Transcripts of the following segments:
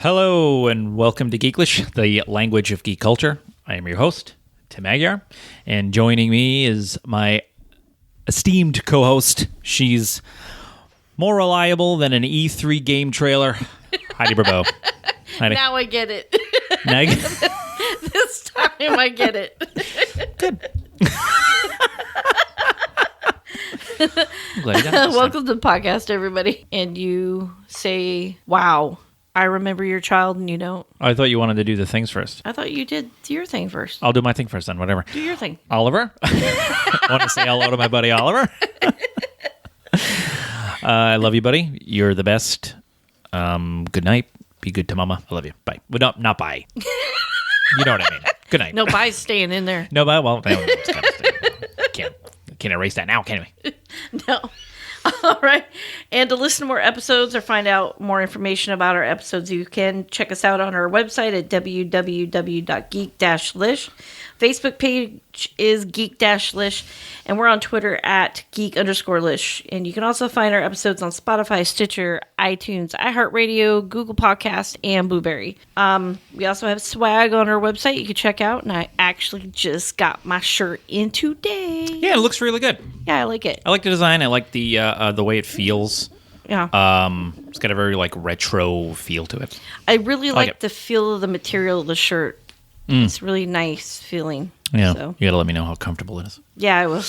Hello and welcome to Geek-lish, the language of geek culture. I am your host, Tim Aguiar, and joining me is my esteemed co-host. She's more reliable than an E3 game trailer, Heidi Bravo. Heidi. Now I get it. Now you- This time I get it. Good. I'm glad you got this Welcome to the podcast, everybody. And you say, wow, I remember your child and you don't. I thought you wanted to do the things first. I thought you did your thing first. I'll do my thing first then, whatever. Do your thing. Oliver. I want to say hello to my buddy Oliver. I love you, buddy. You're the best. Good night. Be good to mama. I love you. Bye. Well, not bye. You know what I mean. Good night. No, bye's staying in there. No bye. Well, it's kind of can't erase that now, can we? No. All right. And to listen to more episodes or find out more information about our episodes, you can check us out on our website at www.geek-lish. Facebook page is Geek-lish, and we're on Twitter at Geek_lish. And you can also find our episodes on Spotify, Stitcher, iTunes, iHeartRadio, Google Podcast, and Blueberry. We also have swag on our website you can check out, and I actually just got my shirt in today. Yeah, it looks really good. Yeah, I like it. I like the design. I like the way it feels. Yeah. It's got a very retro feel to it. I really like like the feel of the material of the shirt. It's really nice feeling. Yeah, So, you got to let me know how comfortable it is. yeah, I will.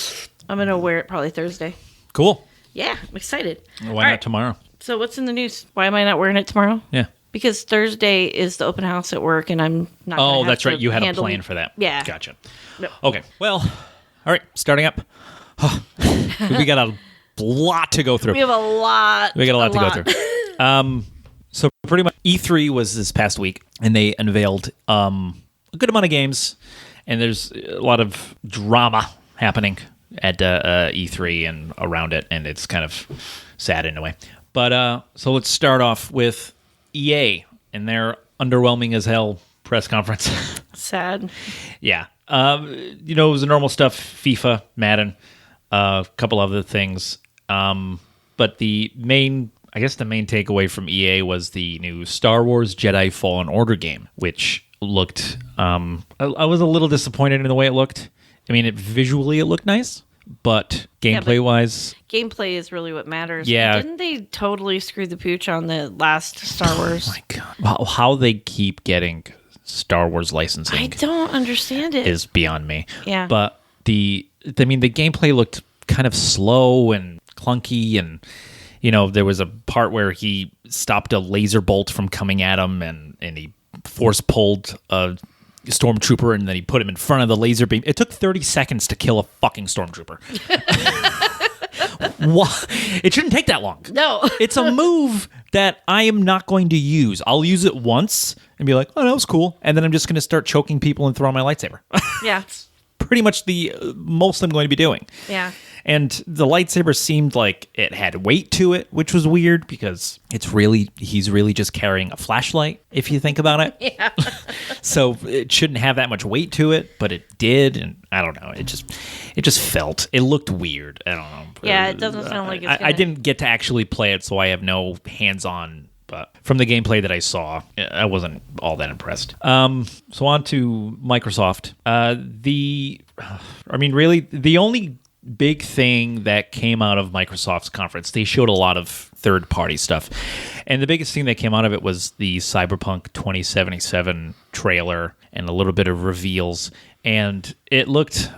I'm going to wear it probably Thursday. Cool. Yeah, I'm excited. Why All not right. tomorrow? So what's in the news? Why am I not wearing it tomorrow? Yeah. Because Thursday is the open house at work, and I'm not gonna Oh, have that's to right. You had a handle- plan for that. Yeah. Gotcha. Yep. Okay. Well, all right. Starting up. We got a lot to go through. We have a lot. We got a lot to go through. So pretty much E3 was this past week, and they unveiled a good amount of games, and there's a lot of drama happening at E3 and around it, and it's kind of sad in a way. But so let's start off with EA and their underwhelming as hell press conference. Sad. Yeah. It was the normal stuff, FIFA, Madden, a couple other things. But the main takeaway from EA was the new Star Wars Jedi Fallen Order game, which looked, I was a little disappointed in the way it looked. I mean, visually it looked nice, but gameplay-wise... Gameplay is really what matters. Yeah. Didn't they totally screw the pooch on the last Star Wars? Oh my God. How they keep getting Star Wars licensing I don't understand it. is beyond me. Yeah. But the gameplay looked kind of slow and clunky, and there was a part where he stopped a laser bolt from coming at him, and he force pulled a stormtrooper, and then he put him in front of the laser beam. It took 30 seconds to kill a fucking stormtrooper. What? It shouldn't take that long. No. It's a move that I am not going to use. I'll use it once and be like, oh, that was cool. And then I'm just going to start choking people and throwing my lightsaber. Yeah. Pretty much the most I'm going to be doing. Yeah. And the lightsaber seemed like it had weight to it, which was weird because he's really just carrying a flashlight, if you think about it. Yeah. So it shouldn't have that much weight to it, but it did, and I don't know. It just looked weird. I don't know. Yeah, it doesn't sound like it's I didn't get to actually play it, so I have no hands-on. But from the gameplay that I saw, I wasn't all that impressed. So on to Microsoft. The only big thing that came out of Microsoft's conference, they showed a lot of third-party stuff. And the biggest thing that came out of it was the Cyberpunk 2077 trailer and a little bit of reveals. And it looked,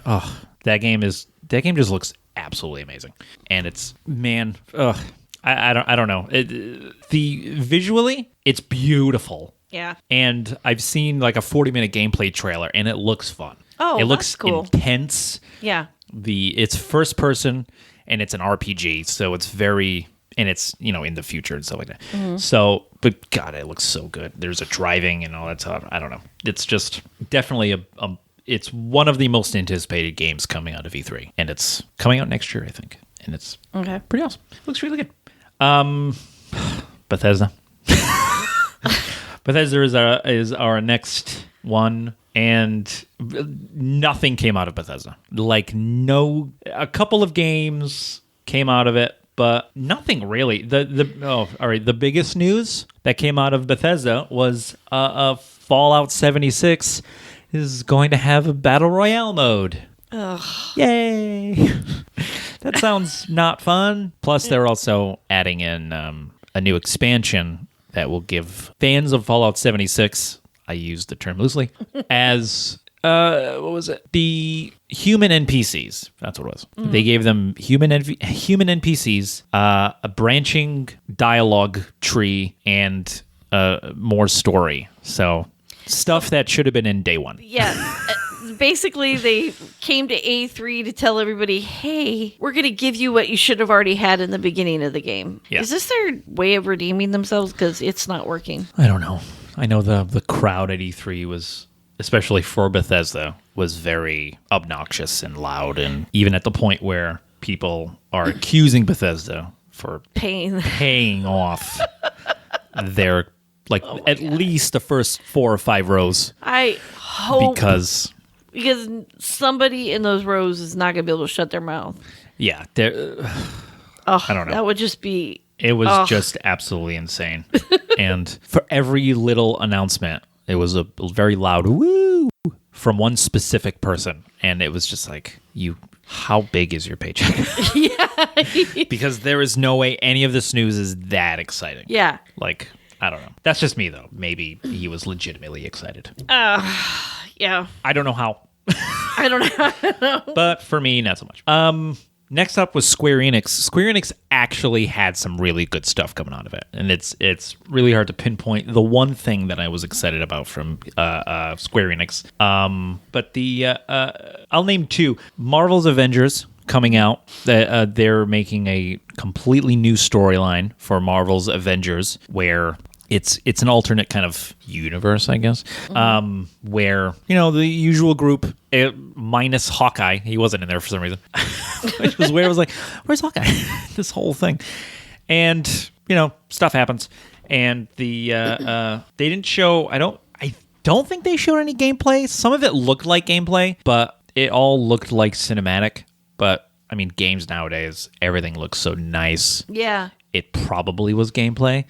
that game just looks absolutely amazing. And it's, I don't know. Visually, it's beautiful. Yeah. And I've seen like a 40-minute gameplay trailer, and it looks fun. Oh, it looks that's cool. Intense. Yeah. It's first person, and it's an RPG, so it's very, and it's in the future and stuff like that. Mm-hmm. So, but God, it looks so good. There's a driving and all that stuff. I don't know. It's just definitely it's one of the most anticipated games coming out of E3, and it's coming out next year, I think. And it's pretty awesome. Looks really good. Bethesda. Bethesda is our next one, and nothing came out of Bethesda. A couple of games came out of it, but nothing really. All right. The biggest news that came out of Bethesda was Fallout 76 is going to have a battle royale mode. Ugh. Yay! That sounds not fun. Plus, they're also adding in a new expansion that will give fans of Fallout 76, I use the term loosely, as what was it? The human NPCs. That's what it was. They gave them human NPCs, a branching dialogue tree, and more story. So stuff that should have been in day one. Yeah. Basically, they came to E3 to tell everybody, hey, we're going to give you what you should have already had in the beginning of the game. Yeah. Is this their way of redeeming themselves? Because it's not working. I don't know. I know the crowd at E3 was, especially for Bethesda, was very obnoxious and loud, and even at the point where people are accusing Bethesda for paying off their, like, at least the first 4 or 5 rows. I hope. Because somebody in those rows is not going to be able to shut their mouth. Yeah. I don't know. That would just be... It was just absolutely insane. And for every little announcement, it was a very loud woo from one specific person. And it was just like, how big is your paycheck? Yeah. Because there is no way any of this news is that exciting. Yeah. Like, I don't know. That's just me, though. Maybe he was legitimately excited. Yeah. I don't know how. I don't know. But for me, not so much. Next up was Square Enix. Square Enix actually had some really good stuff coming out of it, and it's really hard to pinpoint the one thing that I was excited about from Square Enix. But I'll name 2. Marvel's Avengers coming out. They're making a completely new storyline for Marvel's Avengers, where it's an alternate kind of universe, I guess, where, the usual group, minus Hawkeye. He wasn't in there for some reason. Which was weird. I was like, where's Hawkeye? This whole thing. And, stuff happens. And they didn't show, I don't think they showed any gameplay. Some of it looked like gameplay, but it all looked like cinematic. But, I mean, games nowadays, everything looks so nice. Yeah. It probably was gameplay,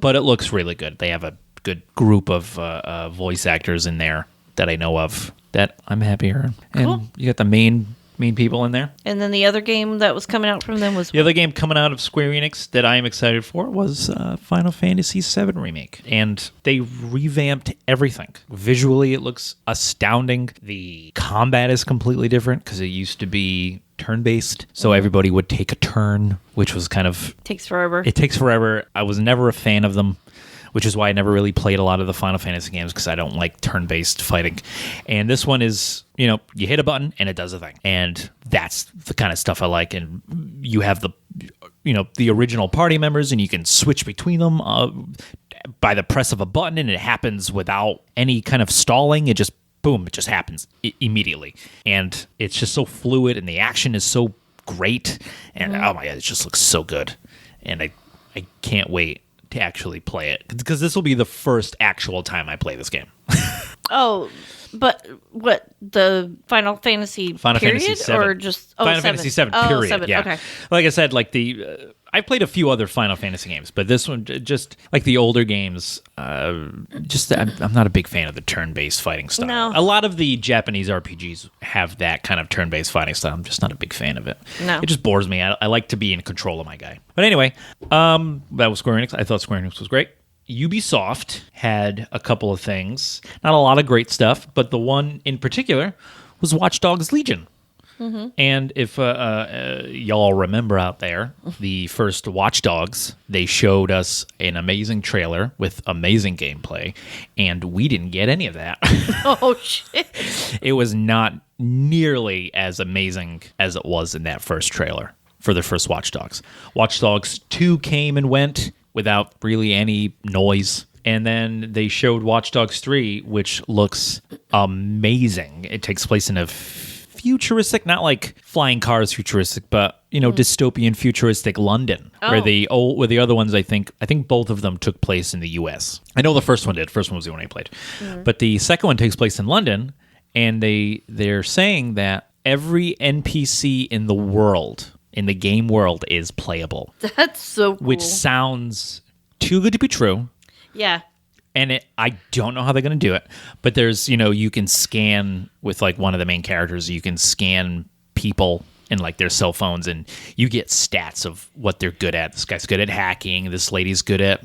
but it looks really good. They have a good group of voice actors in there that I know of that I'm happier. And cool. You got the main people in there. And then the other game that was coming out from them was... The other game coming out of Square Enix that I am excited for was Final Fantasy VII Remake. And they revamped everything. Visually, it looks astounding. The combat is completely different because it used to be turn-based. So everybody would take a turn, which was kind of... Takes forever. It takes forever. I was never a fan of them, which is why I never really played a lot of the Final Fantasy games, because I don't like turn-based fighting. And this one is, you hit a button and it does a thing. And that's the kind of stuff I like. And you have the original party members, and you can switch between them by the press of a button, and it happens without any kind of stalling. It just, boom, it just happens immediately. And it's just so fluid, and the action is so great. And oh my God, it just looks so good. And I can't wait to actually play it, because this will be the first actual time I play this game. Oh, but what, the Final Fantasy period? Fantasy VII. Or just Final Fantasy VII period. 7, yeah. Okay. Like I said, like I played a few other Final Fantasy games, but this one, just like the older games, I'm not a big fan of the turn-based fighting style. No. A lot of the Japanese RPGs have that kind of turn-based fighting style. I'm just not a big fan of it. No. It just bores me. I like to be in control of my guy. But anyway, that was Square Enix. I thought Square Enix was great. Ubisoft had a couple of things. Not a lot of great stuff, but the one in particular was Watch Dogs Legion. Mm-hmm. And if y'all remember out there, the first Watch Dogs, they showed us an amazing trailer with amazing gameplay, and we didn't get any of that. Oh, shit. It was not nearly as amazing as it was in that first trailer for the first Watch Dogs. Watch Dogs 2 came and went without really any noise. And then they showed Watch Dogs 3, which looks amazing. It takes place in a futuristic, not like flying cars futuristic, but dystopian futuristic London, where the other ones, I think both of them took place in the US. I know the first one did. First one was the one I played. Mm-hmm. But the second one takes place in London, and they're saying that every NPC in the world in the game world is playable. That's so cool. Which sounds too good to be true. Yeah. And I don't know how they're going to do it, but there's, you can scan with like one of the main characters, you can scan people in like their cell phones and you get stats of what they're good at. This guy's good at hacking. This lady's good at,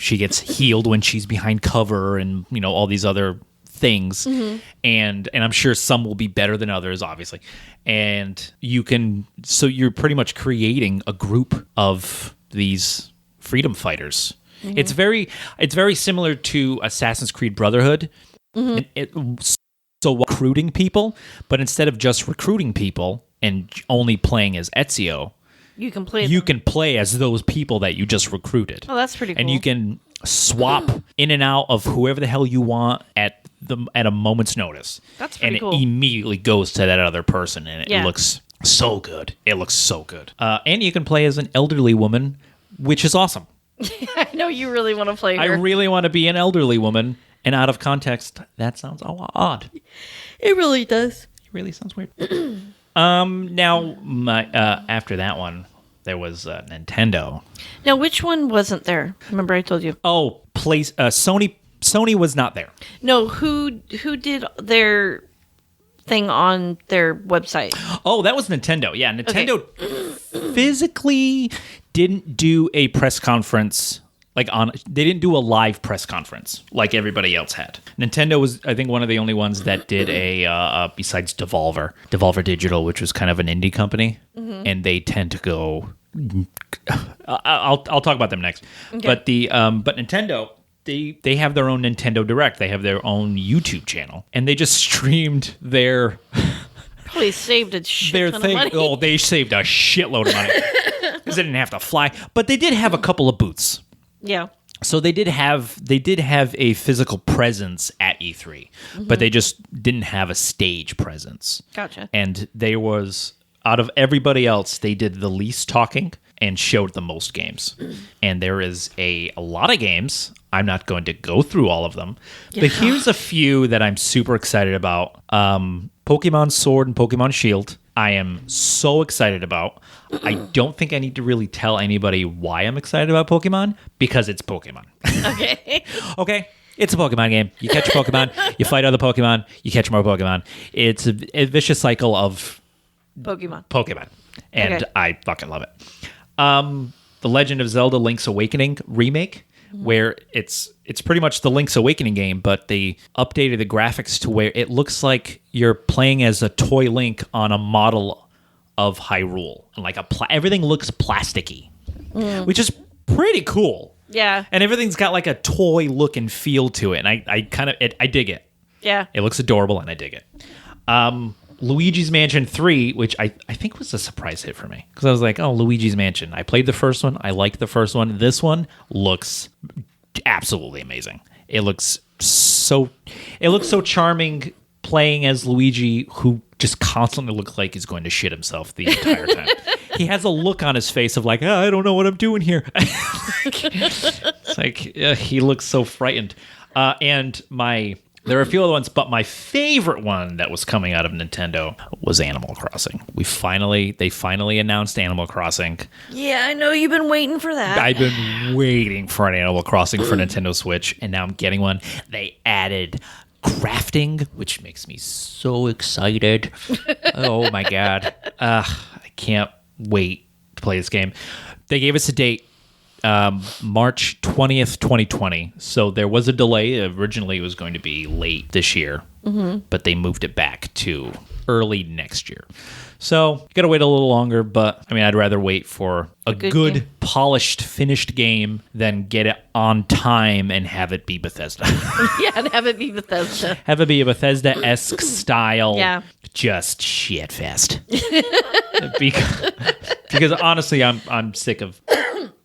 she gets healed when she's behind cover and, all these other things. Mm-hmm. And I'm sure some will be better than others, obviously. And so you're pretty much creating a group of these freedom fighters. Mm-hmm. It's very similar to Assassin's Creed Brotherhood. Mm-hmm. So recruiting people, but instead of just recruiting people and only playing as Ezio, you can play as those people that you just recruited. Oh, that's pretty cool. And you can swap in and out of whoever the hell you want at a moment's notice. That's pretty cool. And it immediately goes to that other person, and it looks so good. It looks so good. And you can play as an elderly woman, which is awesome. I know you really want to play her. I really want to be an elderly woman, and out of context, that sounds odd. It really does. It really sounds weird. Now, after that one, there was Nintendo. Now, which one wasn't there? Remember I told you. Oh, Sony. Sony was not there. No, who did their thing on their website? Oh, that was Nintendo. Yeah, Nintendo physically didn't do a press conference they didn't do a live press conference like everybody else had. Nintendo was, I think, one of the only ones that did besides Devolver Digital, which was kind of an indie company, and they tend to go. I'll talk about them next. Okay. But Nintendo, they have their own Nintendo Direct. They have their own YouTube channel, and they just streamed their. Probably saved a shit ton of money. Oh, they saved a shitload of money because they didn't have to fly. But they did have a couple of booths. Yeah. So they did have a physical presence at E3, but they just didn't have a stage presence. Gotcha. And out of everybody else, they did the least talking and showed the most games. And there is a lot of games. I'm not going to go through all of them, but here's a few that I'm super excited about. Pokemon Sword and Pokemon Shield. I am so excited about. I don't think I need to really tell anybody why I'm excited about Pokemon, because it's Pokemon. Okay. Okay. It's a Pokemon game. You catch Pokemon, you fight other Pokemon, you catch more Pokemon. It's a vicious cycle of Pokemon. And I fucking love it. The Legend of Zelda Link's Awakening remake, where it's pretty much the Link's Awakening game, but they updated the graphics to where it looks like you're playing as a toy Link on a model of Hyrule. Like everything looks plasticky, which is pretty cool. Yeah. And everything's got like a toy look and feel to it. And I dig it. Yeah. It looks adorable and I dig it. Luigi's Mansion 3, which I think was a surprise hit for me. Because I was like, oh, Luigi's Mansion. I played the first one. I liked the first one. This one looks absolutely amazing. It looks so charming playing as Luigi, who just constantly looks like he's going to shit himself the entire time. He has a look on his face of like, oh, I don't know what I'm doing here. It's like he looks so frightened. There are a few other ones, but my favorite one that was coming out of Nintendo was Animal Crossing. They finally announced Animal Crossing. Yeah, I know you've been waiting for that. I've been waiting for an Animal Crossing for Nintendo Switch, and now I'm getting one. They added crafting, which makes me so excited. Oh my god. I can't wait to play this game. They gave us a date. March 20th, 2020. So there was a delay. Originally, it was going to be late this year, but they moved it back to early next year. So you got to wait a little longer, but I mean, I'd rather wait for a good polished, finished game than get it on time and have it be Bethesda. Yeah, and have it be Bethesda. Have it be a Bethesda-esque style. Yeah. Just shit fest. because honestly, I'm sick of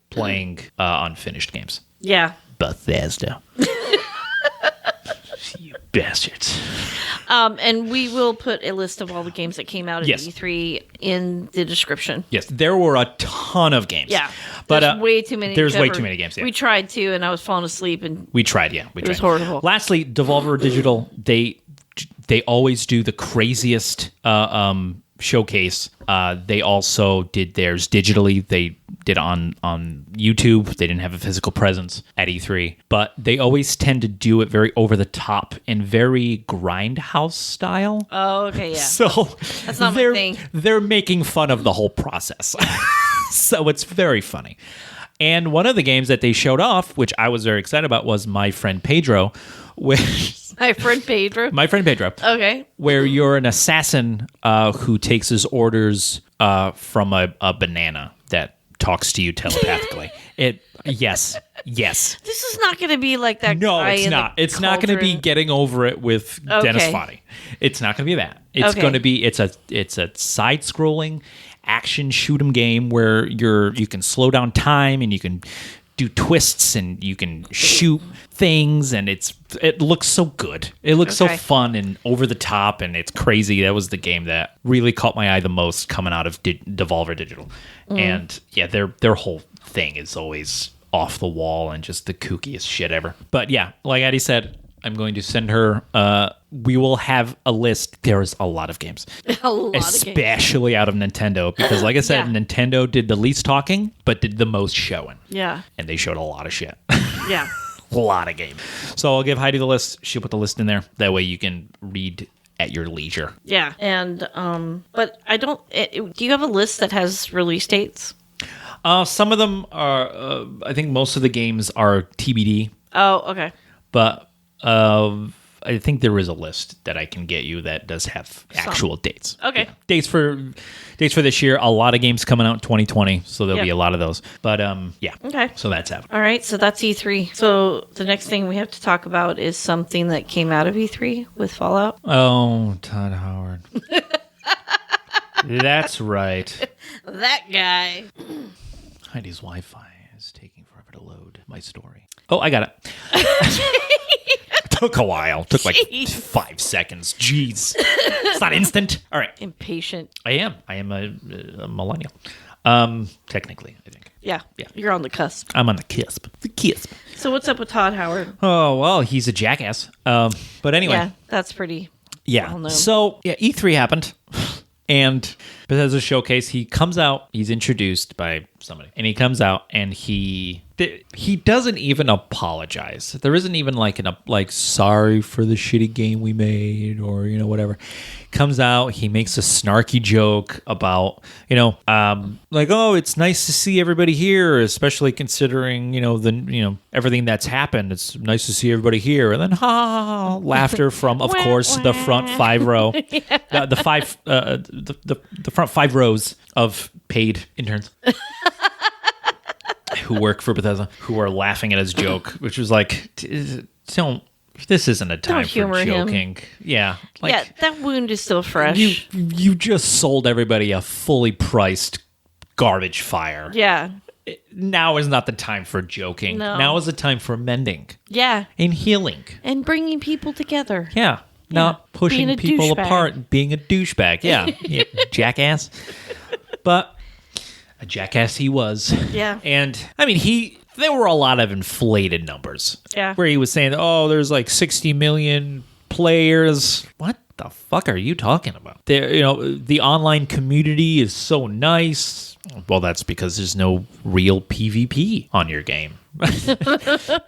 playing unfinished games. Yeah. Bethesda. You bastards. And we will put a list of all the games that came out at E3 in the description. Yes, there were a ton of games. Yeah. But there's way too many. There's way too many games, yeah. We tried to, and I was falling asleep. And we tried, yeah. It was horrible. Lastly, Devolver Digital, they always do the craziest showcase. They also did theirs digitally. They did on YouTube. They didn't have a physical presence at E3, but they always tend to do it very over the top and very grindhouse style. Oh, okay, yeah. So that's not my thing. They're making fun of the whole process. So it's very funny. And one of the games that they showed off, which I was very excited about, was My Friend Pedro, which My Friend Pedro. Okay. Where you're an assassin who takes his orders from a banana that talks to you telepathically. Yes. This is not going to be like that. No, guy it's not. It's not going to be Getting Over It with Dennis Foddy. It's not going to be that. It's going to be it's a side-scrolling action shoot 'em game where you can slow down time and you can do twists and you can shoot things, and it looks so good. It looks so fun and over the top, and it's crazy. That was the game that really caught my eye the most coming out of Devolver Digital. And yeah, their whole thing is always off the wall and just the kookiest shit ever. But yeah, like Addie said, I'm going to send her. We will have a list. There's a lot of games, especially out of Nintendo, because, like I said, Nintendo did the least talking, but did the most showing. Yeah, and they showed a lot of shit. Yeah, a lot of games. So I'll give Heidi the list. She'll put the list in there. That way you can read at your leisure. Yeah, and but I don't. Do you have a list that has release dates? Some of them are. I think most of the games are TBD. Oh, okay. But I think there is a list that I can get you that does have actual dates. Okay. Yeah. Dates for this year. A lot of games coming out in 2020, so there'll be a lot of those. But yeah. Okay. So that's happening. All right, so that's E3. So the next thing we have to talk about is something that came out of E3 with Fallout. Oh, Todd Howard. That's right. That guy. Heidi's Wi-Fi is taking forever to load my story. Oh, I got it. Took a while. Took like 5 seconds. Jeez. It's not instant. All right. Impatient. I am a millennial. Technically, I think. Yeah. You're on the cusp. I'm on the cusp. So what's up with Todd Howard? Oh, well, he's a jackass. But anyway. Yeah, that's pretty well known. So, yeah, E3 happened. And Bethesda Showcase, he comes out, he's introduced by somebody, and he comes out and he doesn't even apologize. There isn't even like sorry for the shitty game we made or, whatever. Comes out, he makes a snarky joke about, like, oh, it's nice to see everybody here, especially considering, everything that's happened. It's nice to see everybody here. And then, laughter from, of course, the front 5 row, the front 5 rows of paid interns who work for Bethesda, who are laughing at his joke, which was like, this isn't a time for joking. Him. Yeah. That wound is still fresh. You just sold everybody a fully priced garbage fire. Yeah. Now is not the time for joking. No. Now is the time for mending. Yeah. And healing. And bringing people together. Yeah. Not pushing people apart, being a douchebag. Yeah. Jackass. But a jackass he was. Yeah. And, I mean, there were a lot of inflated numbers. Yeah. Where he was saying, oh, there's like 60 million players. What the fuck are you talking about? The online community is so nice. Well, that's because there's no real PvP on your game.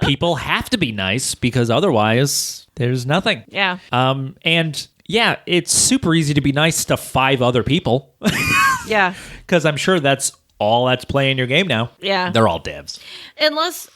People have to be nice because otherwise there's nothing. Yeah. And yeah, it's super easy to be nice to 5 other people. Yeah. Because I'm sure that's all that's playing your game now. Yeah. They're all devs. Unless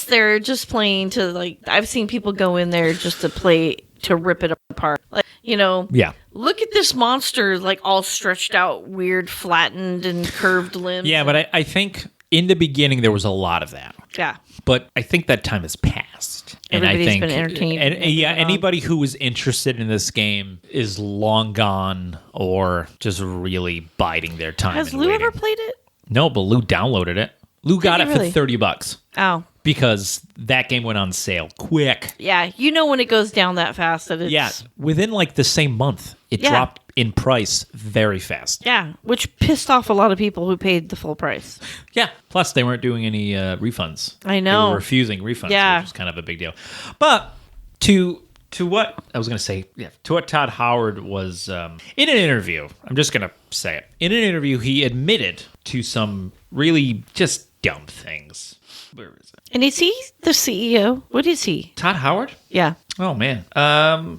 they're just playing to, I've seen people go in there just to play to rip it apart. Yeah. Look at this monster, all stretched out, weird, flattened and curved limbs. Yeah, but I think in the beginning there was a lot of that. Yeah. But I think that time has passed. Everybody's been entertained. Anybody who was interested in this game is long gone or just really biding their time. Has Lou ever played it? No, but Lou downloaded it. Lou got it for $30. Oh. Because that game went on sale quick. Yeah, when it goes down that fast. That it's... Yeah, within the same month, it dropped in price very fast. Yeah, which pissed off a lot of people who paid the full price. Yeah, plus they weren't doing any refunds. I know. They were refusing refunds, which was kind of a big deal. But to to what I was going to say, to what Todd Howard was in an interview. I'm just going to say it. In an interview, he admitted to some really just dumb things. Where is it? And is he the CEO? What is he? Todd Howard? Yeah. Oh man.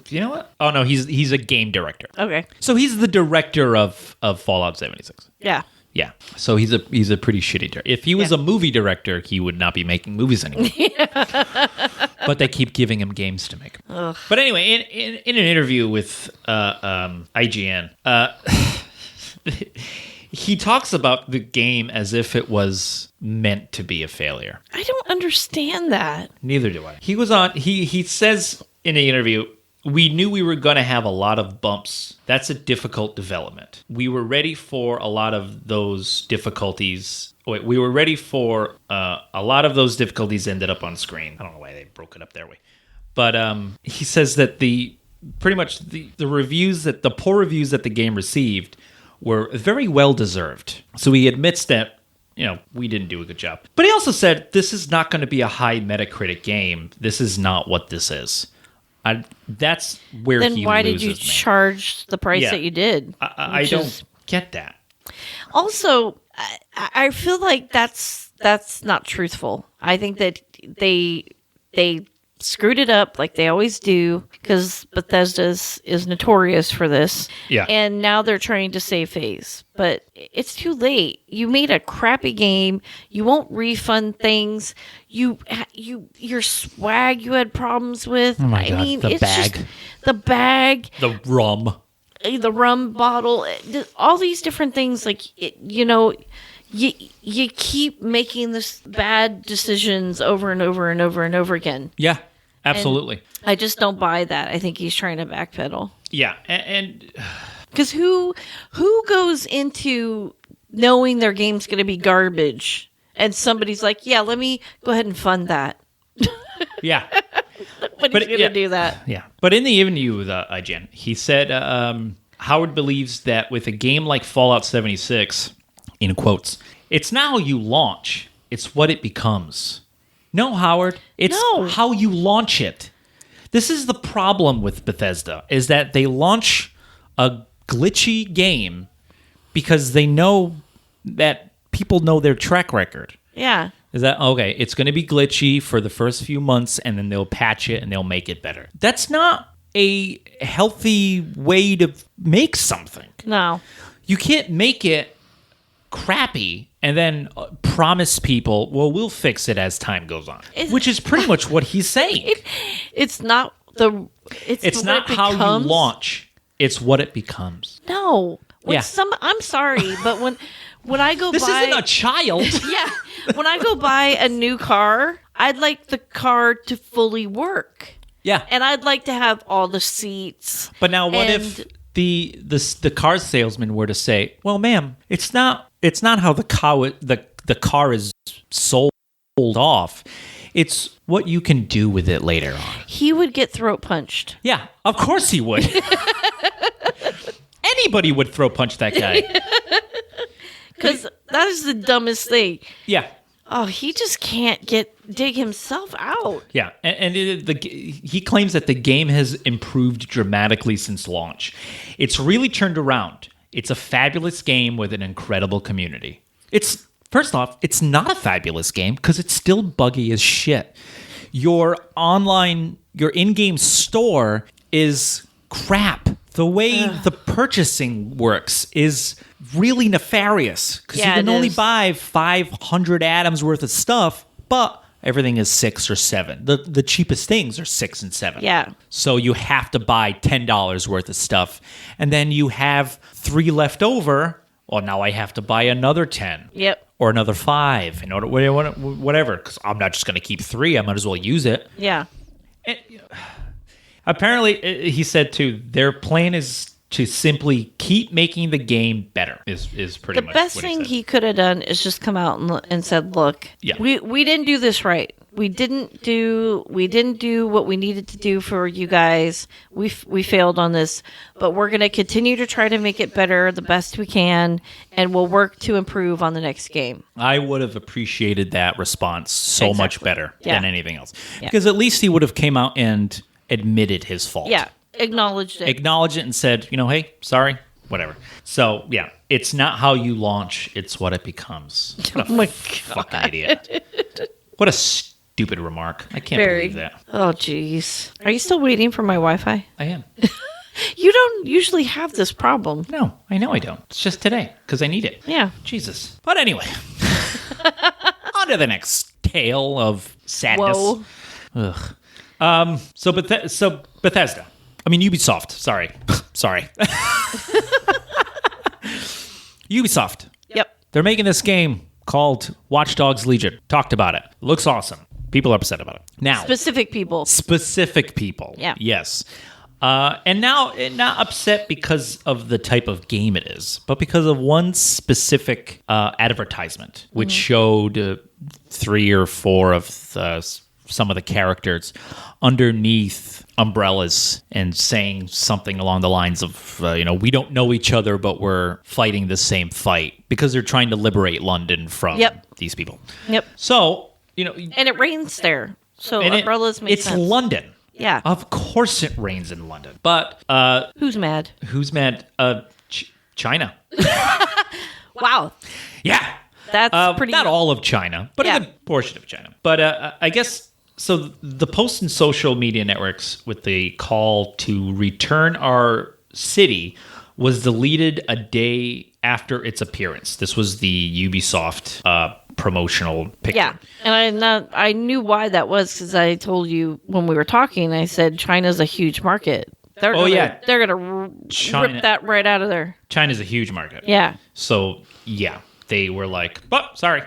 You know what? Oh no, he's a game director. Okay. So he's the director of Fallout 76. Yeah. Yeah. So he's a pretty shitty director. If he was a movie director, he would not be making movies anymore. But they keep giving him games to make. Ugh. But anyway, in an interview with IGN, he talks about the game as if it was meant to be a failure. I don't understand that. Neither do I. He was on. He says in the interview, we knew we were going to have a lot of bumps. That's a difficult development. We were ready for a lot of those difficulties. We were ready for a lot of those difficulties ended up on screen. I don't know why they broke it up their way. But he says that the reviews that the poor reviews that the game received were very well deserved. So he admits that, we didn't do a good job. But he also said this is not going to be a high Metacritic game. This is not what this is. That's where then he why loses did you me. charge the price that you did? I don't get that. Also, I feel like that's not truthful. I think that they screwed it up like they always do because Bethesda is notorious for this. Yeah. And now they're trying to save face. But it's too late. You made a crappy game. You won't refund things. Your swag you had problems with. Oh my God, mean, the it's bag. just the bag. The rum bottle. All these different things. Like, you keep making this bad decisions over and over and over and over again. Yeah, absolutely. And I just don't buy that. I think he's trying to backpedal. Yeah, and because who goes into knowing their game's going to be garbage and somebody's like, yeah, let me go ahead and fund that. Yeah. But he's going to do that. Yeah. But in the interview with IGN, he said Howard believes that with a game like Fallout 76, in quotes, it's not how you launch, it's what it becomes. No, Howard, it's how you launch it. This is the problem with Bethesda, is that they launch a glitchy game because they know that people know their track record. Yeah. Is that, okay, it's going to be glitchy for the first few months, and then they'll patch it and they'll make it better. That's not a healthy way to make something. No. You can't make it crappy and then promise people, well, we'll fix it as time goes on, which is pretty much what he's saying. It's not the... It's not how you launch. It's what it becomes. No. I'm sorry, but when I go this buy... isn't a child. Yeah. When I go buy a new car, I'd like the car to fully work. Yeah. And I'd like to have all the seats. But now what if the car salesman were to say, well, ma'am, it's not how the car is sold off. It's what you can do with it later on. He would get throat punched. Yeah, of course he would. Anybody would throat punch that guy. Because that is the dumbest thing. Yeah. Oh, he just can't dig himself out. Yeah, and he claims that the game has improved dramatically since launch. It's really turned around. It's a fabulous game with an incredible community. First off, it's not a fabulous game because it's still buggy as shit. Your in-game store is crap. The way the purchasing works is really nefarious because you can only buy 500 atoms worth of stuff, but everything is 6 or 7. The cheapest things are 6 and 7. Yeah. So you have to buy $10 worth of stuff, and then you have 3 left over. Well, now I have to buy another 10. Yep. Or another 5 in order whatever. Because I'm not just going to keep 3. I might as well use it. Yeah. And, apparently, he said too, their plan is to simply keep making the game better. Is pretty much the best what thing said. he could have done is just come out and said, "Look, we didn't do this right. We didn't do what we needed to do for you guys. We failed on this, but we're going to continue to try to make it better the best we can, and we'll work to improve on the next game." I would have appreciated that response so much better than anything else. Yeah. Because at least he would have came out and admitted his fault. Yeah, acknowledged it. Acknowledged it and said, hey, sorry, whatever. So, yeah, it's not how you launch, it's what it becomes. What a fucking idiot. What a stupid remark. I can't believe that. Oh, jeez. Are you still waiting for my Wi-Fi? I am. You don't usually have this problem. No, I know I don't. It's just today, because I need it. Yeah. Jesus. But anyway, on to the next tale of sadness. Whoa. Ugh. So Bethesda. I mean, Ubisoft. Sorry. Ubisoft. Yep. They're making this game called Watch Dogs Legion. Talked about it. Looks awesome. People are upset about it. Now. Specific people. Yeah. Yes. And not upset because of the type of game it is, but because of one specific advertisement, which showed 3 or 4 of some of the characters underneath umbrellas and saying something along the lines of, we don't know each other, but we're fighting the same fight, because they're trying to liberate London from these people. Yep. So, And it rains there. So and umbrellas make it's sense. London. Yeah. Of course it rains in London. But Who's mad? China. Wow. Yeah. That's pretty... Not all of China, but a good portion of China. But I guess, so the post in social media networks with the call to return our city was deleted a day after its appearance. This was the Ubisoft promotional picture. Yeah, and I knew why that was, because I told you when we were talking, I said China's a huge market. They're gonna rip that right out of there. China's a huge market. Yeah. So, yeah, they were like, sorry.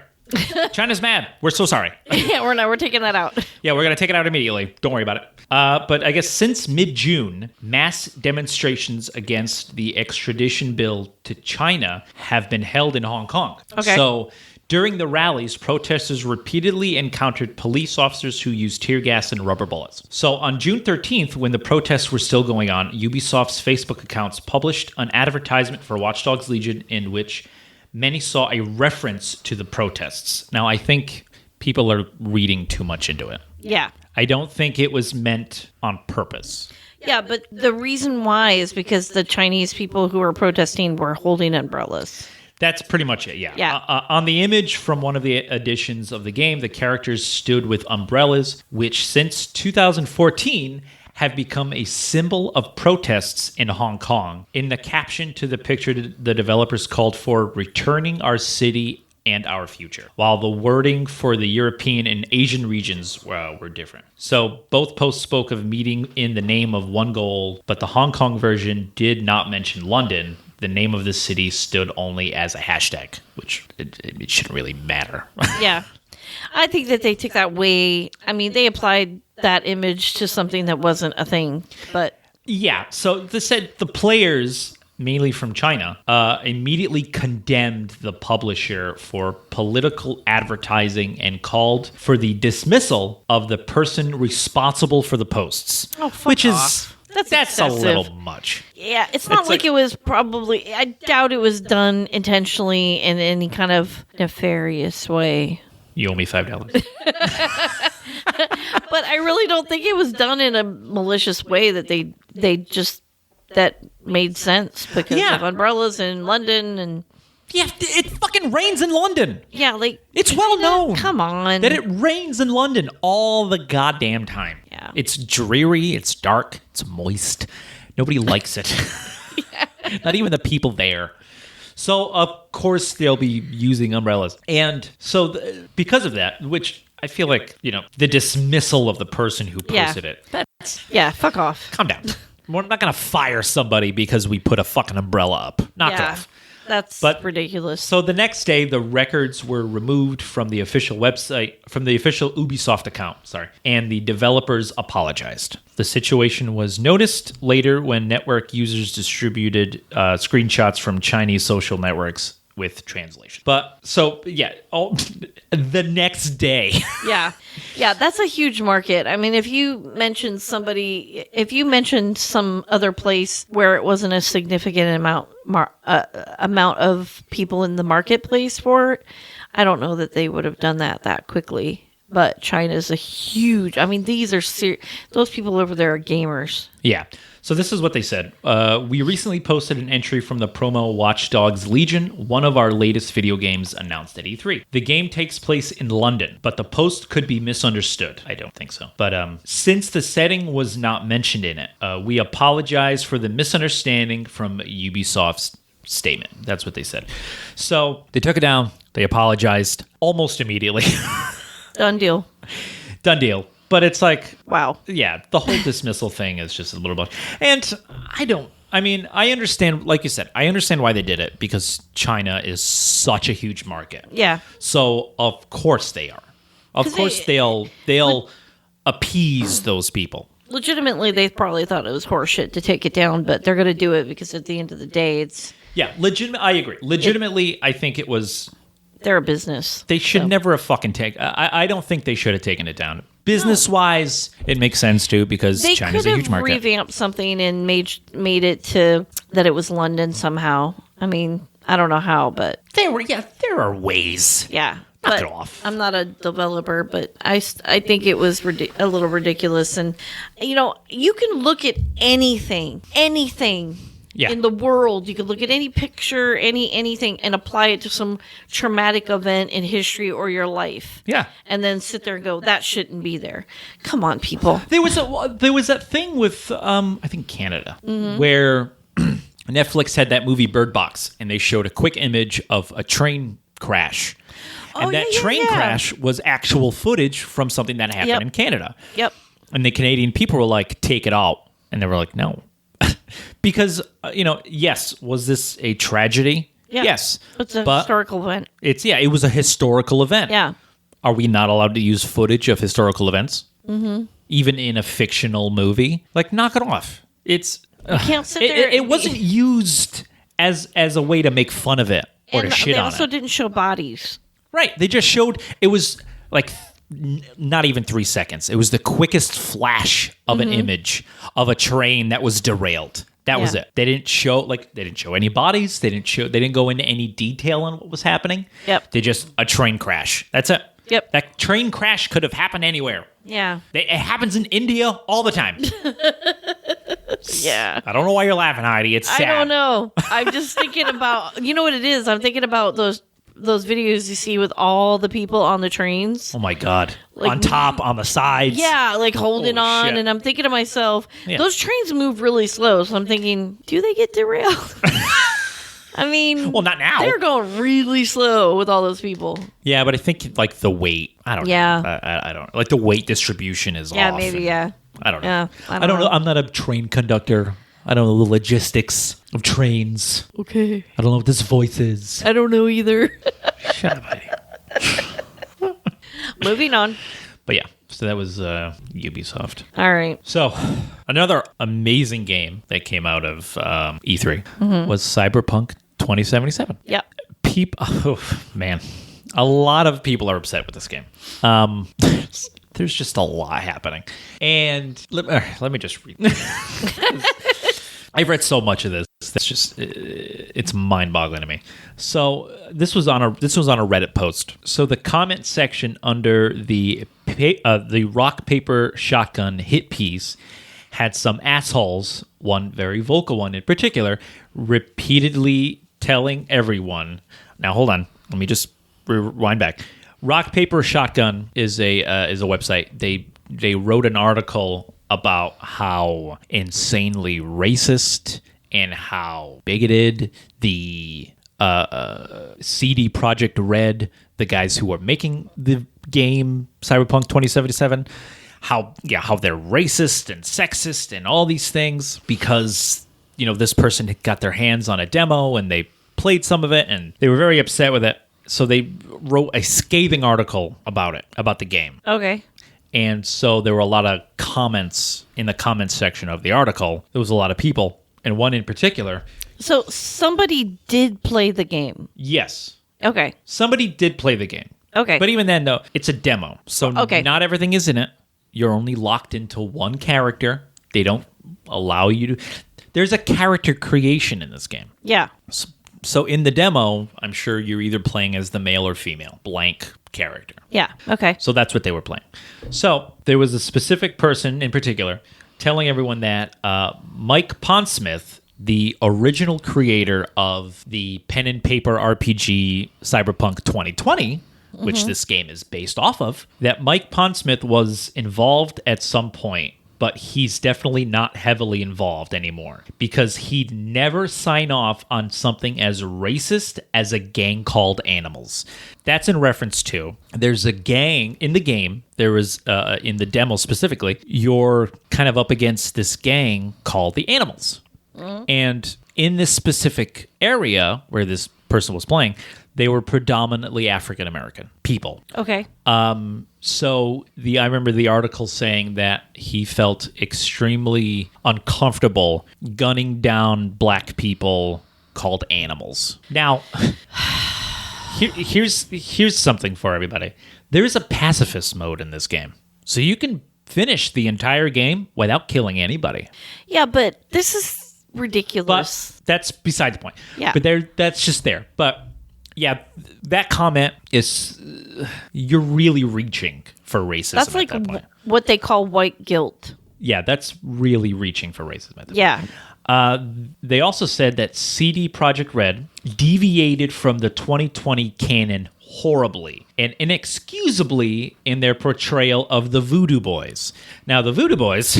China's mad. We're so sorry. Yeah, we're taking that out. Yeah, we're going to take it out immediately. Don't worry about it. But I guess since mid-June, mass demonstrations against the extradition bill to China have been held in Hong Kong. Okay. So during the rallies, protesters repeatedly encountered police officers who used tear gas and rubber bullets. So on June 13th, when the protests were still going on, Ubisoft's Facebook accounts published an advertisement for Watch Dogs Legion in which many saw a reference to the protests. Now, I think people are reading too much into it. Yeah. I don't think it was meant on purpose. Yeah, but the reason why is because the Chinese people who were protesting were holding umbrellas. That's pretty much it, yeah. Yeah. On the image from one of the editions of the game, the characters stood with umbrellas, which since 2014 have become a symbol of protests in Hong Kong. In the caption to the picture, the developers called for returning our city and our future, while the wording for the European and Asian regions were different. So both posts spoke of meeting in the name of one goal, but the Hong Kong version did not mention London. The name of the city stood only as a hashtag, which it shouldn't really matter. Yeah. I think that they took that way. I mean, they applied that image to something that wasn't a thing, but... Yeah, so the players, mainly from China, immediately condemned the publisher for political advertising and called for the dismissal of the person responsible for the posts. Oh, fuck which off. That's a little much. Yeah, it's not like it was probably... I doubt it was done intentionally in any kind of nefarious way. You owe me $5. But I really don't think it was done in a malicious way that they just... That made sense because of umbrellas in London and... Yeah, it fucking rains in London. Yeah, like... It's well known. Come on. That it rains in London all the goddamn time. Yeah. It's dreary, it's dark, it's moist. Nobody likes it. Not even the people there. So, of course, they'll be using umbrellas. And so, because of that, which I feel like, the dismissal of the person who posted it. Fuck off. Calm down. We're not going to fire somebody because we put a fucking umbrella up. Knock off. That's ridiculous. So the next day, the records were removed from the official website, from the official Ubisoft account, and the developers apologized. The situation was noticed later when network users distributed screenshots from Chinese social networks with translation. But so the next day. Yeah, that's a huge market. I mean, if you mentioned some other place where it wasn't a significant amount of people in the marketplace for it, I don't know that they would have done that quickly. but China's a huge. I mean, these are those people over there are gamers. Yeah. So this is what they said. We recently posted an entry from the promo Watch Dogs Legion, one of our latest video games announced at E3. The game takes place in London, but the post could be misunderstood. I don't think so. But since the setting was not mentioned in it, we apologize for the misunderstanding from Ubisoft's statement. That's what they said. So they took it down. They apologized almost immediately. Done deal. Done deal. But it's like, wow. Yeah, the whole dismissal thing is just a little bit. And I understand, like you said, I understand why they did it, because China is such a huge market. Yeah. So of course they are. Of course they'll appease those people. Legitimately, they probably thought it was horseshit to take it down, but they're going to do it because at the end of the day, it's... Yeah, I agree. Legitimately, I think it was... They're a business. They should never have fucking taken... I don't think they should have taken it down. Business-wise, it makes sense, too, because China's a huge market. They could have revamped something and made it to that it was London somehow. I mean, I don't know how, but... There are ways. Yeah. Knock it off. I'm not a developer, but I think it was a little ridiculous. And, you can look at anything in the world. You could look at any picture, anything, and apply it to some traumatic event in history or your life. Yeah. And then sit there and go, that shouldn't be there. Come on, people. There was that thing with, I think, Canada, where Netflix had that movie Bird Box, and they showed a quick image of a train crash. And that train crash was actual footage from something that happened in Canada. Yep. And the Canadian people were like, take it out. And they were like, no. Because, yes, was this a tragedy? Yeah. Yes. It's a historical event. It was a historical event. Yeah. Are we not allowed to use footage of historical events? Mm-hmm. Even in a fictional movie? Like, knock it off. You can't sit there. It wasn't used as a way to make fun of it or to shit on it. They also didn't show bodies. Right. They just showed, it was like not even 3 seconds. It was the quickest flash of an image of a train that was derailed. That was it. They didn't show any bodies. They didn't go into any detail on what was happening. Yep. They just a train crash. That's it. Yep. That train crash could have happened anywhere. Yeah. It happens in India all the time. Yeah. I don't know why you're laughing, Heidi. It's sad. I don't know. I'm just thinking about, you know what it is? I'm thinking about those videos you see with all the people on the trains. Oh my God. On top, on the sides. Yeah, like holding on. Shit. And I'm thinking to myself, those trains move really slow. So I'm thinking, do they get derailed? I mean, well, not now. They're going really slow with all those people. Yeah, but I think like the weight, I don't know. I don't know. Like the weight distribution is off. Yeah, maybe, I don't know. Yeah, I don't know. I'm not a train conductor. I don't know the logistics of trains. Okay. I don't know what this voice is. I don't know either. Shut up, Heidi. Moving on. But yeah, so that was Ubisoft. All right. So another amazing game that came out of E3 was Cyberpunk 2077. Yep. Oh, man. A lot of people are upset with this game. There's just a lot happening. And let me just read. I've read so much of this. That's just it's mind-boggling to me. So this was on a Reddit post. So the comment section under the rock paper shotgun hit piece had some assholes, one very vocal one in particular, repeatedly telling everyone. Now hold on, let me just rewind back. Rock Paper Shotgun is a website. They wrote an article about how insanely racist and how bigoted the CD Projekt Red, the guys who are making the game Cyberpunk 2077, how they're racist and sexist and all these things because this person got their hands on a demo and they played some of it and they were very upset with it. So they wrote a scathing article about the game. Okay. And so there were a lot of comments in the comments section of the article. There was a lot of people, and one in particular. So somebody did play the game? Yes. Okay. Somebody did play the game. Okay. But even then, though, it's a demo. So not everything is in it. You're only locked into one character. They don't allow you to... There's a character creation in this game. Yeah. So in the demo, I'm sure you're either playing as the male or female. Blank character. Yeah. Okay. So that's what they were playing. So there was a specific person in particular telling everyone that Mike Pondsmith, the original creator of the pen and paper RPG Cyberpunk 2020, which this game is based off of, that Mike Pondsmith was involved at some point, but he's definitely not heavily involved anymore because he'd never sign off on something as racist as a gang called Animals. That's in reference to, there's a gang in the game, there was, in the demo specifically, you're kind of up against this gang called the Animals. And in this specific area where this person was playing, they were predominantly African American people. Okay. So I remember the article saying that he felt extremely uncomfortable gunning down black people called Animals. Now, here's something for everybody. There is a pacifist mode in this game, so you can finish the entire game without killing anybody. Yeah, but this is ridiculous. But that's beside the point. Yeah. But that's just there. But yeah, that comment is you're really reaching for racism. That's like at that point. what they call white guilt. Yeah, that's really reaching for racism at that Yeah. point. They also said that CD Projekt Red deviated from the 2020 canon horribly and inexcusably in their portrayal of the Voodoo Boys. Now, the Voodoo Boys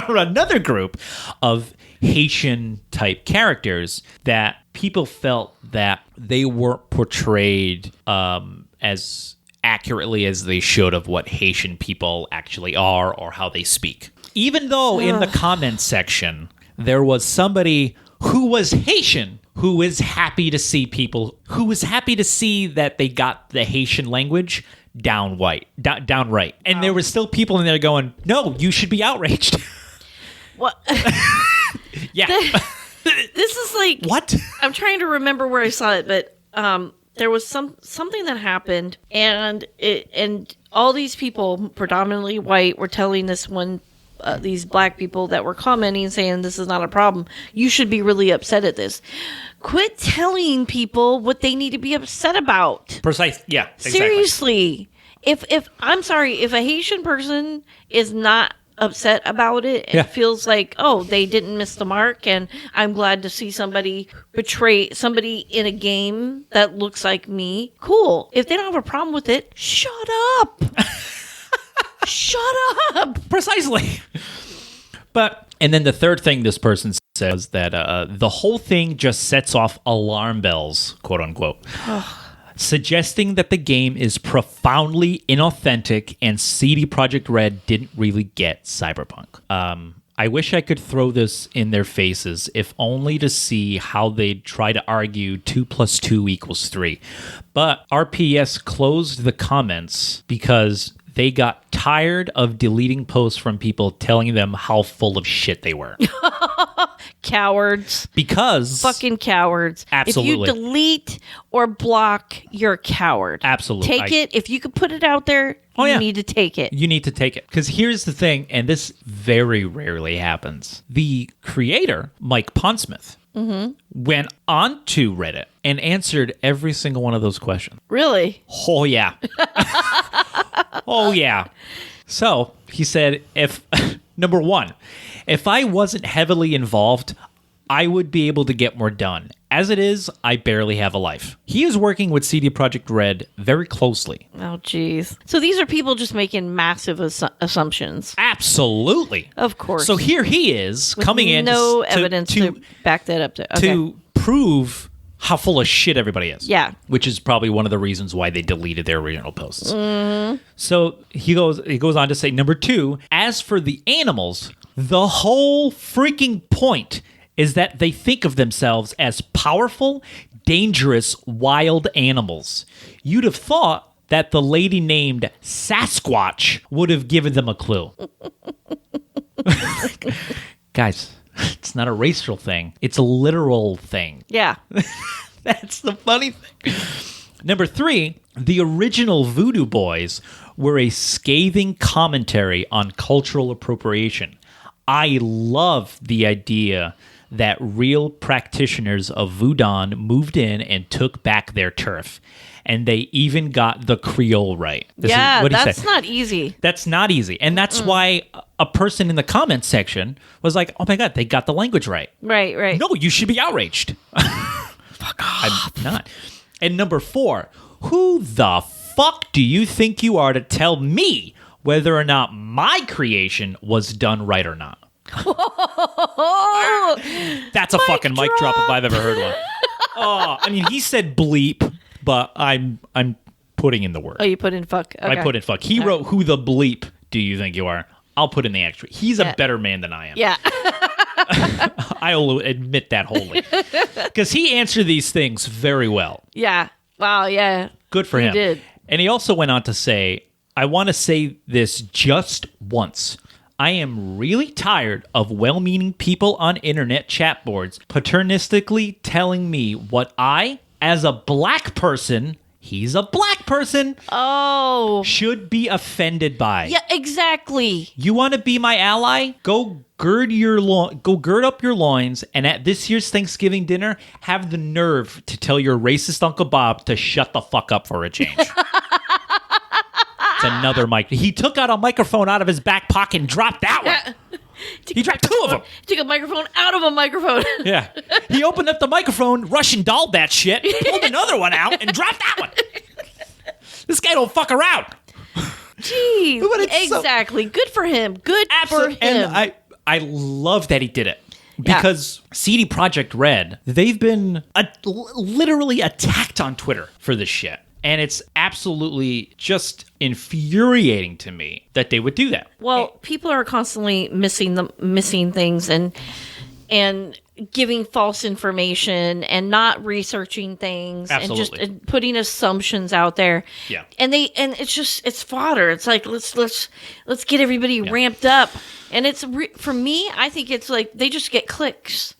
are another group of Haitian-type characters that people felt that they weren't portrayed as accurately as they should of what Haitian people actually are or how they speak. Even though in the comments section, there was somebody who was Haitian who was happy to see that they got the Haitian language downright. And there were still people in there going, no, you should be outraged. What? Yeah. This is like What? I'm trying to remember where I saw it, but there was something that happened, and all these people, predominantly white, were telling these black people that were commenting saying this is not a problem. You should be really upset at this. Quit telling people what they need to be upset about. Precise. Yeah. Exactly. Seriously. If I'm sorry, if a Haitian person is not upset about it and feels like, oh, they didn't miss the mark, and I'm glad to see somebody betray somebody in a game that looks like me, cool. If they don't have a problem with it, shut up. Shut up. Precisely. And then the third thing this person said was that the whole thing just sets off alarm bells, quote unquote. Suggesting that the game is profoundly inauthentic and CD Projekt Red didn't really get Cyberpunk. I wish I could throw this in their faces, if only to see how they'd try to argue 2 + 2 = 3. But RPS closed the comments because they got tired of deleting posts from people telling them how full of shit they were. Cowards. Because... Fucking cowards. Absolutely. If you delete or block, you're a coward. Absolutely. Take it. If you could put it out there, you need to take it. You need to take it. Because here's the thing, and this very rarely happens. The creator, Mike Pondsmith, went onto Reddit and answered every single one of those questions. Really? Oh, yeah. Oh, yeah. So he said, number one, if I wasn't heavily involved, I would be able to get more done. As it is, I barely have a life. He is working with CD Projekt Red very closely. Oh, geez. So these are people just making massive assumptions. Absolutely. Of course. So here he is with coming in no evidence to back that up to prove how full of shit everybody is. Yeah. Which is probably one of the reasons why they deleted their original posts. So he goes on to say, number two, as for the Animals, the whole freaking point is that they think of themselves as powerful, dangerous, wild animals. You'd have thought that the lady named Sasquatch would have given them a clue. Guys, it's not a racial thing. It's a literal thing. Yeah. That's the funny thing. Number three, the original Voodoo Boys were a scathing commentary on cultural appropriation. I love the idea that real practitioners of Voodoo moved in and took back their turf. And they even got the Creole right. That's not easy. That's not easy. And that's why a person in the comments section was like, oh my God, they got the language right. Right. No, you should be outraged. Fuck off. I'm not. And number 4, who the fuck do you think you are to tell me whether or not my creation was done right or not? That's a fucking mic drop if I've ever heard one. Oh, I mean, he said bleep, but I'm putting in the word. Oh, you put in fuck. Okay. I put in fuck. He wrote, who the bleep do you think you are? I'll put in the extra. He's a better man than I am. Yeah. I'll admit that wholly. Because he answered these things very well. Yeah. Wow, yeah. Good for him. He did. And he also went on to say, I want to say this just once. I am really tired of well-meaning people on internet chat boards paternalistically telling me what I, as a black person, he's a black person, should be offended by. Yeah, exactly. You want to be my ally? Go gird up your loins, and at this year's Thanksgiving dinner, have the nerve to tell your racist Uncle Bob to shut the fuck up for a change. It's another mic. He took out a microphone out of his back pocket and dropped that one. He dropped 2 of them. Took a microphone out of a microphone. Yeah. He opened up the microphone, Russian dolled that shit, pulled another one out, and dropped that one. This guy don't fuck around. Jeez. Exactly. Good for him. Good for him. And I love that he did it. Because CD Projekt Red, they've been literally attacked on Twitter for this shit. And it's absolutely just infuriating to me that they would do that. Well, people are constantly missing things and giving false information and not researching things. Absolutely. And just putting assumptions out there. Yeah. And it's fodder. It's like let's get everybody ramped up. And it's for me, I think it's like they just get clicks.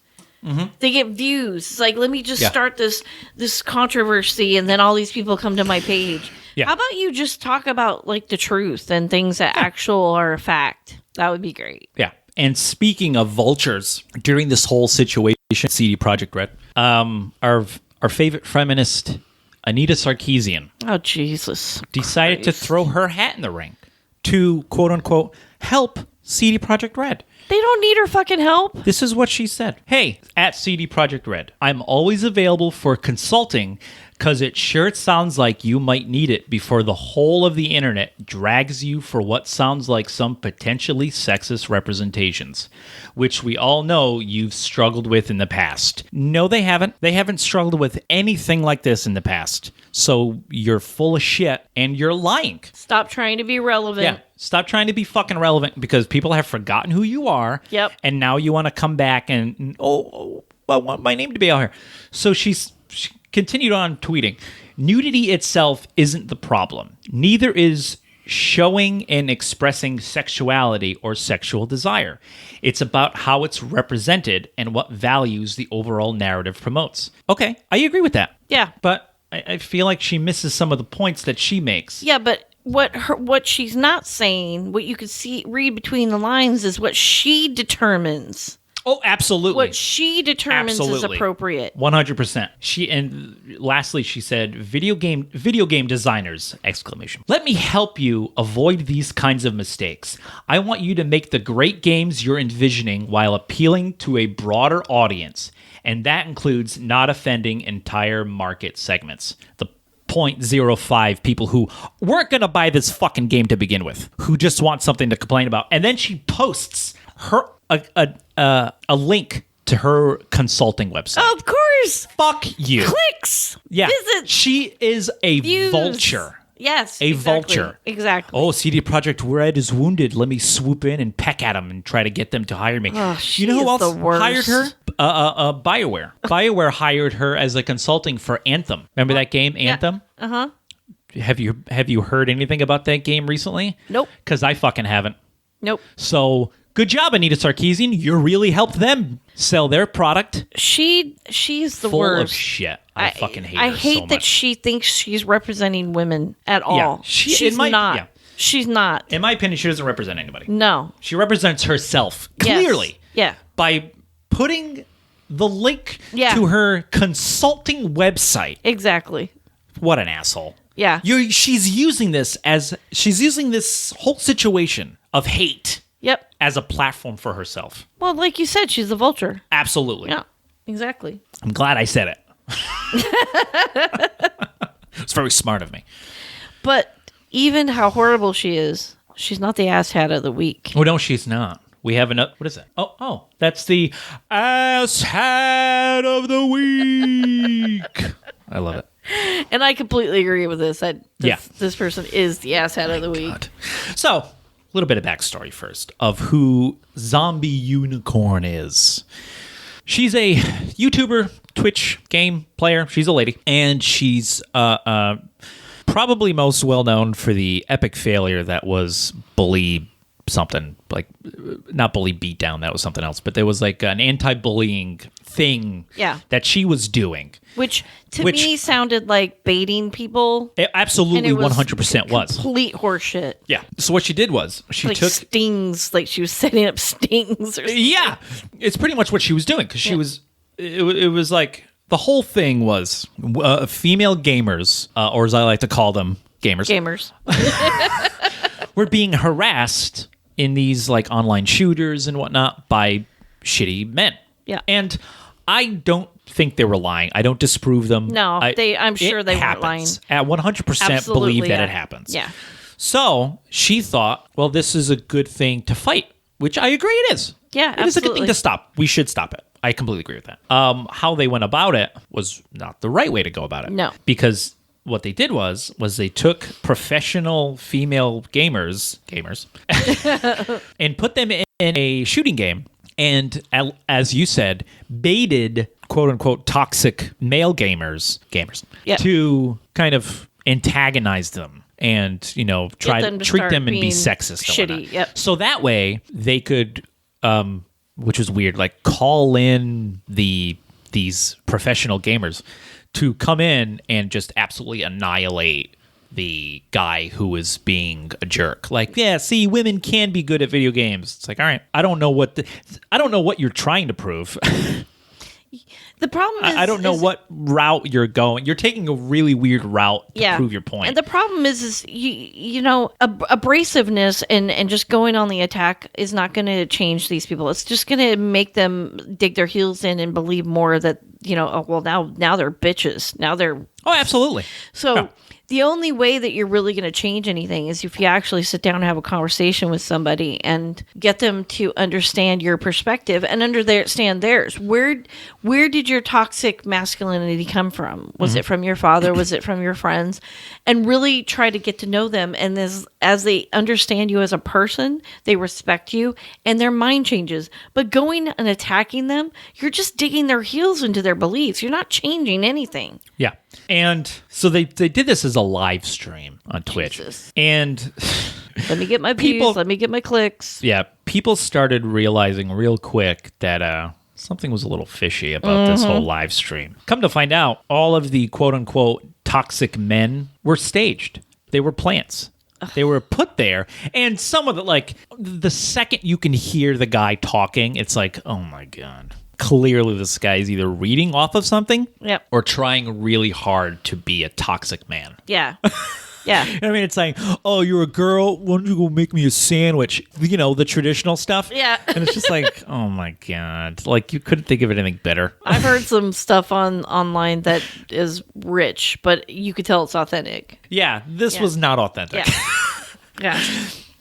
Mm-hmm. They get views. It's like, let me just start this controversy, and then all these people come to my page. Yeah. How about you just talk about like the truth and things that actual are a fact? That would be great. Yeah. And speaking of vultures, during this whole situation, CD Projekt Red, our favorite feminist, Anita Sarkeesian, decided to throw her hat in the ring to quote unquote help CD Projekt Red. They don't need her fucking help. This is what she said. Hey, at CD Projekt Red, I'm always available for consulting because it sure sounds like you might need it before the whole of the internet drags you for what sounds like some potentially sexist representations, which we all know you've struggled with in the past. No, they haven't. They haven't struggled with anything like this in the past. So you're full of shit and you're lying. Stop trying to be relevant. Yeah. Stop trying to be fucking relevant because people have forgotten who you are. Yep. And now you want to come back and, I want my name to be out here. So she continued on tweeting, nudity itself isn't the problem. Neither is showing and expressing sexuality or sexual desire. It's about how it's represented and what values the overall narrative promotes. Okay, I agree with that. Yeah. But I feel like she misses some of the points that she makes. Yeah, but what she's not saying, what you could read between the lines is what she determines. Oh, absolutely. What she determines is appropriate. 100%. And lastly, she said, video game designers, ! Let me help you avoid these kinds of mistakes. I want you to make the great games you're envisioning while appealing to a broader audience. And that includes not offending entire market segments. The 0.05 people who weren't going to buy this fucking game to begin with, who just want something to complain about. And then she posts her a link to her consulting website. Of course. Fuck you. Clicks. Yeah. Visits. She is a vulture. Yes. A vulture. Exactly. Oh, CD Projekt Red is wounded. Let me swoop in and peck at them and try to get them to hire me. Oh, you know who else hired her? BioWare. BioWare hired her as a consulting for Anthem. Remember that game, Anthem? Yeah. Uh-huh. Have you heard anything about that game recently? Nope. Because I fucking haven't. Nope. So good job, Anita Sarkeesian. You really helped them sell their product. She's the Full worst. of shit. I fucking hate her I hate so much. that she thinks she's representing women at all. She's not. Yeah. She's not. In my opinion, she doesn't represent anybody. No. She represents herself, clearly. Yes. Yeah. By putting the link Yeah. to her consulting website. Exactly. What an asshole. Yeah. She's using this whole situation of hate Yep. as a platform for herself. Well, like you said, she's a vulture. Absolutely. Yeah. Exactly. I'm glad I said it. It's very smart of me. But even how horrible she is, she's not the asshat of the week. Oh, no, she's not. We have another. What is it? Oh, that's the Asshat of the week. I love it. And I completely agree with this. Yeah. This person is the asshat of the week. God. So, a little bit of backstory first of who Zombie Unicorn is. She's a YouTuber, Twitch game player. She's a lady. And she's probably most well known for the epic failure that was Bully something. Like, not Bully Beatdown, that was something else. But there was like an anti-bullying thing that she was doing. Which to me sounded like baiting people. It absolutely and it was 100% was. Complete horseshit. Yeah. So what she did was she Like took stings, like she was setting up stings or something. Yeah, it's pretty much what she was doing because she was. It was like the whole thing was female gamers, or as I like to call them, gamers, were being harassed in these like online shooters and whatnot by shitty men. Yeah, and I don't think they were lying. I don't disprove them. No, I'm sure they weren't lying. At 100% believe that it happens. Yeah. So she thought, well, this is a good thing to fight, which I agree it is. Yeah, It is a good thing to stop. We should stop it. I completely agree with that. How they went about it was not the right way to go about it. No. Because what they did was they took professional female gamers, and put them in a shooting game. And as you said, baited quote unquote toxic male gamers to kind of antagonize them and, try to treat them and be sexist. Shitty. Yep. So that way they could, which was weird, like call in these professional gamers to come in and just absolutely annihilate the guy who was being a jerk. Like, yeah, see, women can be good at video games. It's like, all right, I don't know what you're trying to prove. The problem is, I don't know what route you're going. You're taking a really weird route to prove your point. And the problem is abrasiveness and just going on the attack is not going to change these people. It's just going to make them dig their heels in and believe more that, now they're bitches. Now they're... Oh, absolutely. So... The only way that you're really going to change anything is if you actually sit down and have a conversation with somebody and get them to understand your perspective and understand theirs. Where did your toxic masculinity come from? Was it from your father? Was it from your friends? And really try to get to know them. And as they understand you as a person, they respect you and their mind changes. But going and attacking them, you're just digging their heels into their beliefs. You're not changing anything. Yeah. And so they did this as a live stream on Twitch. Jesus. And let me get my views, let me get my clicks. Yeah, people started realizing real quick that something was a little fishy about this whole live stream. Come to find out, all of the quote-unquote toxic men were staged. They were plants. They were put there, and some of it, the second you can hear the guy talking, it's like, oh my God. Clearly this guy is either reading off of something or trying really hard to be a toxic man. Yeah. Yeah. I mean, it's like, oh, you're a girl. Why don't you go make me a sandwich? The traditional stuff. Yeah. And it's just like, oh my God. Like, you couldn't think of anything better. I've heard some stuff online that is rich, but you could tell it's authentic. Yeah. This was not authentic. Yeah. Yeah.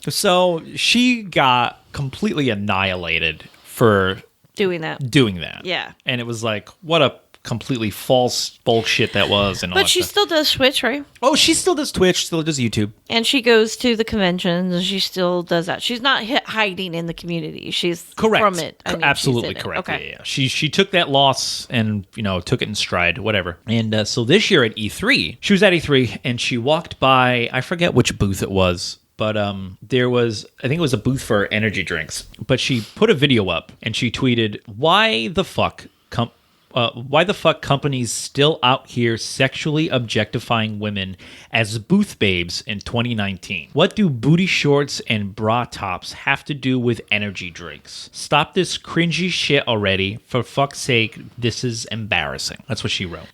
So she got completely annihilated for doing that. Yeah. And it was like, what a completely false bullshit that was. And all but that she stuff. still does Twitch, right? Oh, she still does Twitch, still does YouTube. And she goes to the conventions and she still does that. She's not hiding in the community. She's correct. From it. Absolutely correct. Okay. Yeah. She took that loss and, took it in stride, whatever. And so this year at E3, she was at E3 and she walked by, I forget which booth it was. But there was, I think it was a booth for energy drinks. But she put a video up and she tweeted, why the fuck why the fuck companies still out here sexually objectifying women as booth babes in 2019? What do booty shorts and bra tops have to do with energy drinks? Stop this cringy shit already. For fuck's sake, this is embarrassing. That's what she wrote.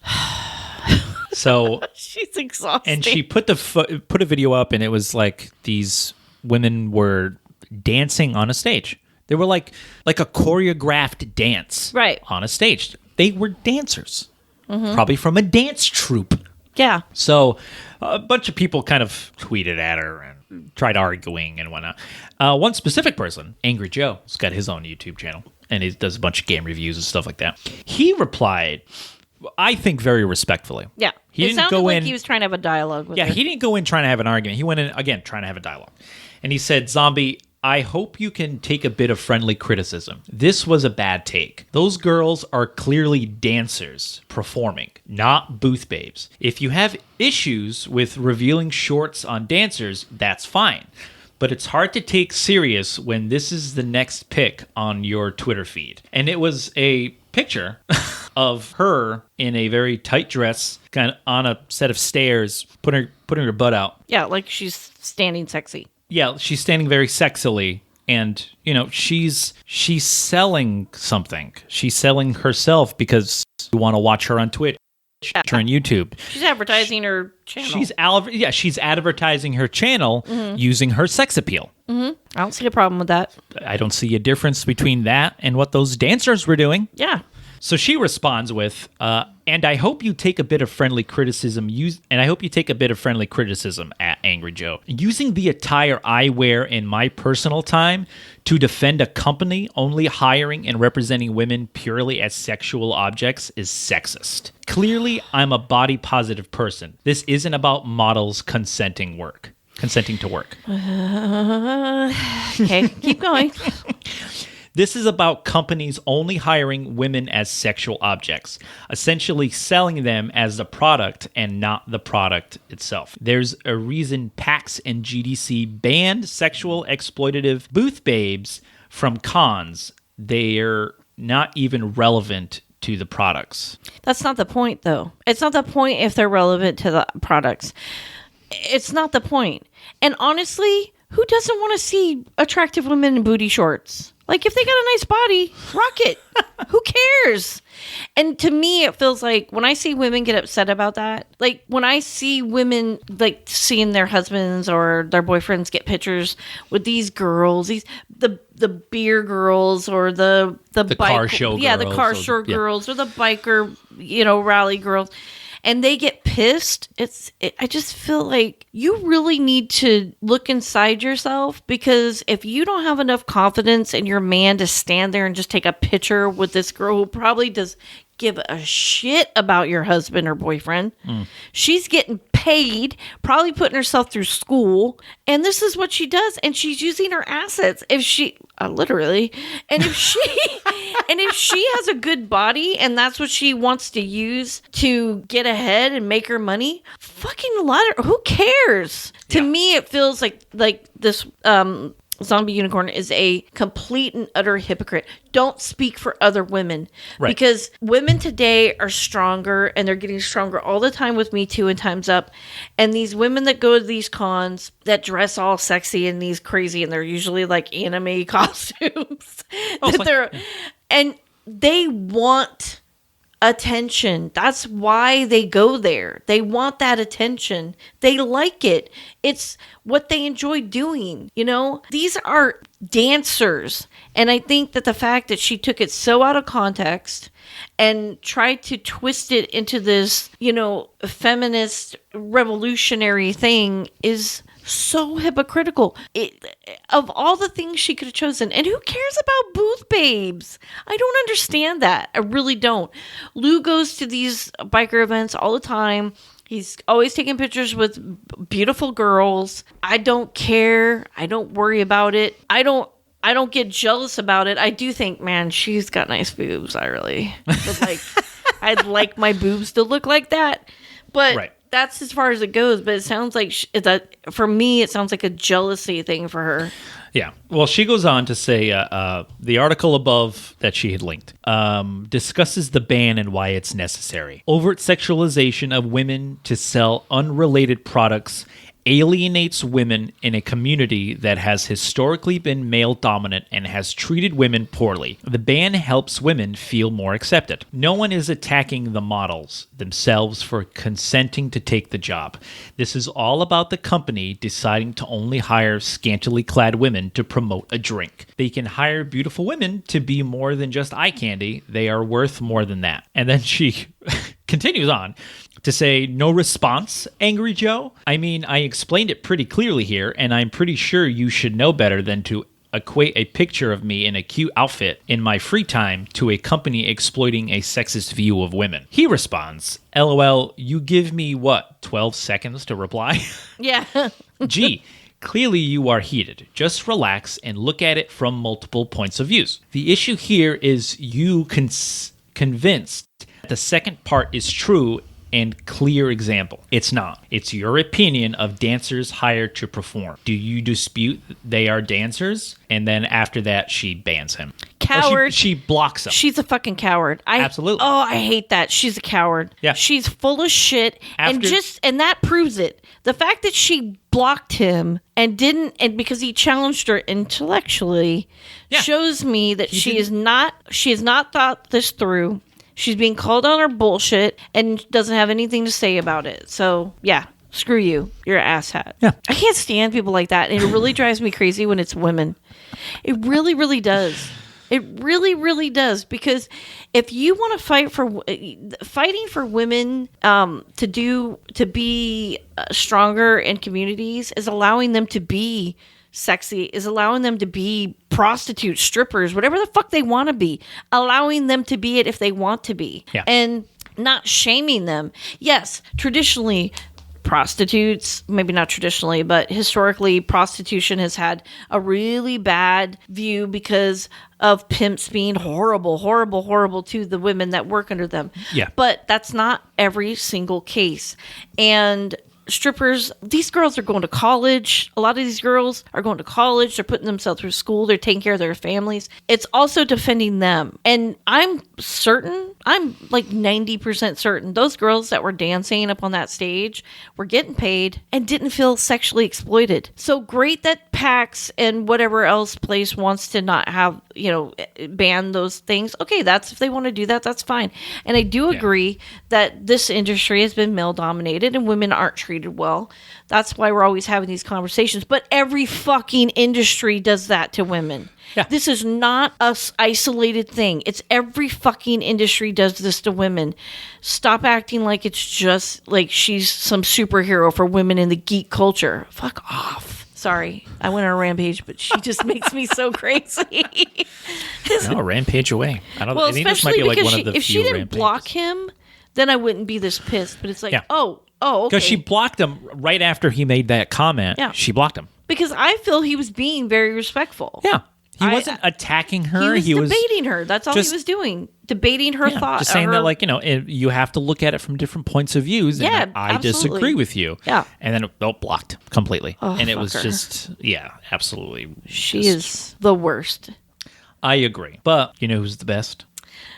So she's exhausted. And she put a video up, and it was like these women were dancing on a stage. They were like a choreographed dance on a stage. They were dancers, probably from a dance troupe. Yeah. So a bunch of people kind of tweeted at her and tried arguing and whatnot. One specific person, Angry Joe, has got his own YouTube channel, and he does a bunch of game reviews and stuff like that. He replied, I think, very respectfully. Yeah. He didn't go in. He was trying to have a dialogue with her. Yeah, he didn't go in trying to have an argument. He went in, again, trying to have a dialogue. And he said, Zombie, I hope you can take a bit of friendly criticism. This was a bad take. Those girls are clearly dancers performing, not booth babes. If you have issues with revealing shorts on dancers, that's fine. But it's hard to take serious when this is the next pick on your Twitter feed. And it was a picture of her in a very tight dress, kind of on a set of stairs, putting her butt out. Yeah, like she's standing sexy. Yeah, she's standing very sexily, and she's selling something. She's selling herself because you want to watch her on Twitch, her on YouTube. She's advertising her channel. She's advertising her channel using her sex appeal. I don't see a problem with that. I don't see a difference between that and what those dancers were doing. Yeah. So she responds with, and I hope you take a bit of friendly criticism. At Angry Joe. Using the attire I wear in my personal time to defend a company only hiring and representing women purely as sexual objects is sexist. Clearly, I'm a body positive person. This isn't about models consenting to work. Okay, keep going. This is about companies only hiring women as sexual objects, essentially selling them as the product and not the product itself. There's a reason PAX and GDC banned sexual exploitative booth babes from cons. They're not even relevant to the products. That's not the point, though. It's not the point if they're relevant to the products. It's not the point. And honestly, who doesn't want to see attractive women in booty shorts? Like, if they got a nice body, rock it. Who cares? And to me, it feels like when I see women get upset about that, like when I see women like seeing their husbands or their boyfriends get pictures with these girls, the beer girls or the car show girls. Yeah, the car show girls or the biker, rally girls. And they get pissed. I just feel like you really need to look inside yourself, because if you don't have enough confidence in your man to stand there and just take a picture with this girl who probably does give a shit about your husband or boyfriend, she's getting paid, probably putting herself through school, and this is what she does, and she's using her assets. If she literally, and if she has a good body and that's what she wants to use to get ahead and make her money, fucking let her. Who cares? To me, it feels like this zombie unicorn is a complete and utter hypocrite. Don't speak for other women, because women today are stronger, and they're getting stronger all the time with Me Too and Time's Up. And these women that go to these cons that dress all sexy and these crazy, and they're usually like anime costumes. And they want attention. That's why they go there. They want that attention. They like it. It's what they enjoy doing. These are dancers. And I think that the fact that she took it so out of context and tried to twist it into this, feminist revolutionary thing is so hypocritical. Of all the things she could have chosen, and who cares about booth babes? I don't understand that. I really don't. Lou goes to these biker events all the time. He's always taking pictures with beautiful girls. I don't care. I don't worry about it. I don't get jealous about it. I do think, man, she's got nice boobs. I really would like. I'd like my boobs to look like that. But that's as far as it goes. But it sounds like that for me. It sounds like a jealousy thing for her. Yeah. Well, she goes on to say the article above that she had linked discusses the ban and why it's necessary. Overt sexualization of women to sell unrelated products alienates women in a community that has historically been male dominant and has treated women poorly. The ban helps women feel more accepted. No one is attacking the models themselves for consenting to take the job. This is all about the company deciding to only hire scantily clad women to promote a drink. They can hire beautiful women to be more than just eye candy. They are worth more than that. And then she continues on to say, no response, Angry Joe? I mean, I explained it pretty clearly here, and I'm pretty sure you should know better than to equate a picture of me in a cute outfit in my free time to a company exploiting a sexist view of women. He responds, LOL, you give me, 12 seconds to reply? Yeah. Gee, clearly you are heated. Just relax and look at it from multiple points of views. The issue here is you convinced that the second part is true and clear example. It's not. It's your opinion of dancers hired to perform. Do you dispute they are dancers? And then after that, she bans him. Coward. She blocks him. She's a fucking coward. Absolutely. Oh, I hate that. She's a coward. Yeah. She's full of shit. And that proves it. The fact that she blocked him and because he challenged her intellectually shows me that she has not thought this through. She's being called on her bullshit and doesn't have anything to say about it. So, yeah, screw you. You're an asshat. Yeah. I can't stand people like that. And it really drives me crazy when it's women. It really, really does. It really, really does. Because if you want to fighting for women to be stronger in communities is allowing them to be sexy, is allowing them to be prostitutes, strippers, whatever the fuck they want to be, allowing them to be it if they want to be, and not shaming them. Yes, traditionally, prostitutes, maybe not traditionally, but historically, prostitution has had a really bad view because of pimps being horrible, horrible, horrible to the women that work under them. Yeah. But that's not every single case. And strippers, these girls are going to college. A lot of these girls are going to college. They're putting themselves through school. They're taking care of their families. It's also defending them. And I'm like 90% certain those girls that were dancing up on that stage were getting paid and didn't feel sexually exploited. So great that PAX and whatever else place wants to not have, ban those things. Okay, that's if they want to do that, that's fine. And I do agree that this industry has been male dominated and women aren't treated well. That's why we're always having these conversations. But every fucking industry does that to women. Yeah. This is not a isolated thing. It's every fucking industry does this to women. Stop acting like it's just like she's some superhero for women in the geek culture. Fuck off. Sorry, I went on a rampage, but she just makes me so crazy. No, rampage away. I don't. Well, I think this might be like one of the if she few didn't rampages. block him, then I wouldn't be this pissed. But it's like, okay. Because she blocked him right after he made that comment. Yeah. She blocked him. Because I feel he was being very respectful. Yeah. He wasn't attacking her. He was debating her. That's all he was doing. Debating her thoughts. Just saying that, you have to look at it from different points of views. Yeah, and I disagree with you. Yeah. And then, blocked completely. Oh, and it was her. just, absolutely. She is the worst. I agree. But you know who's the best?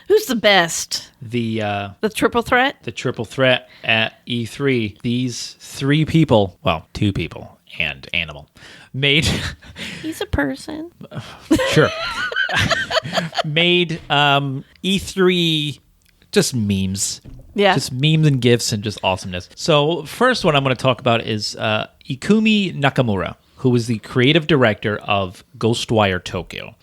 Who's the best? The triple threat? The triple threat at E3. These three people, two people and animal, made... He's a person. Sure. Made E3 just memes. Yeah. Just memes and GIFs and just awesomeness. So first one I'm going to talk about is Ikumi Nakamura, who was the creative director of Ghostwire Tokyo.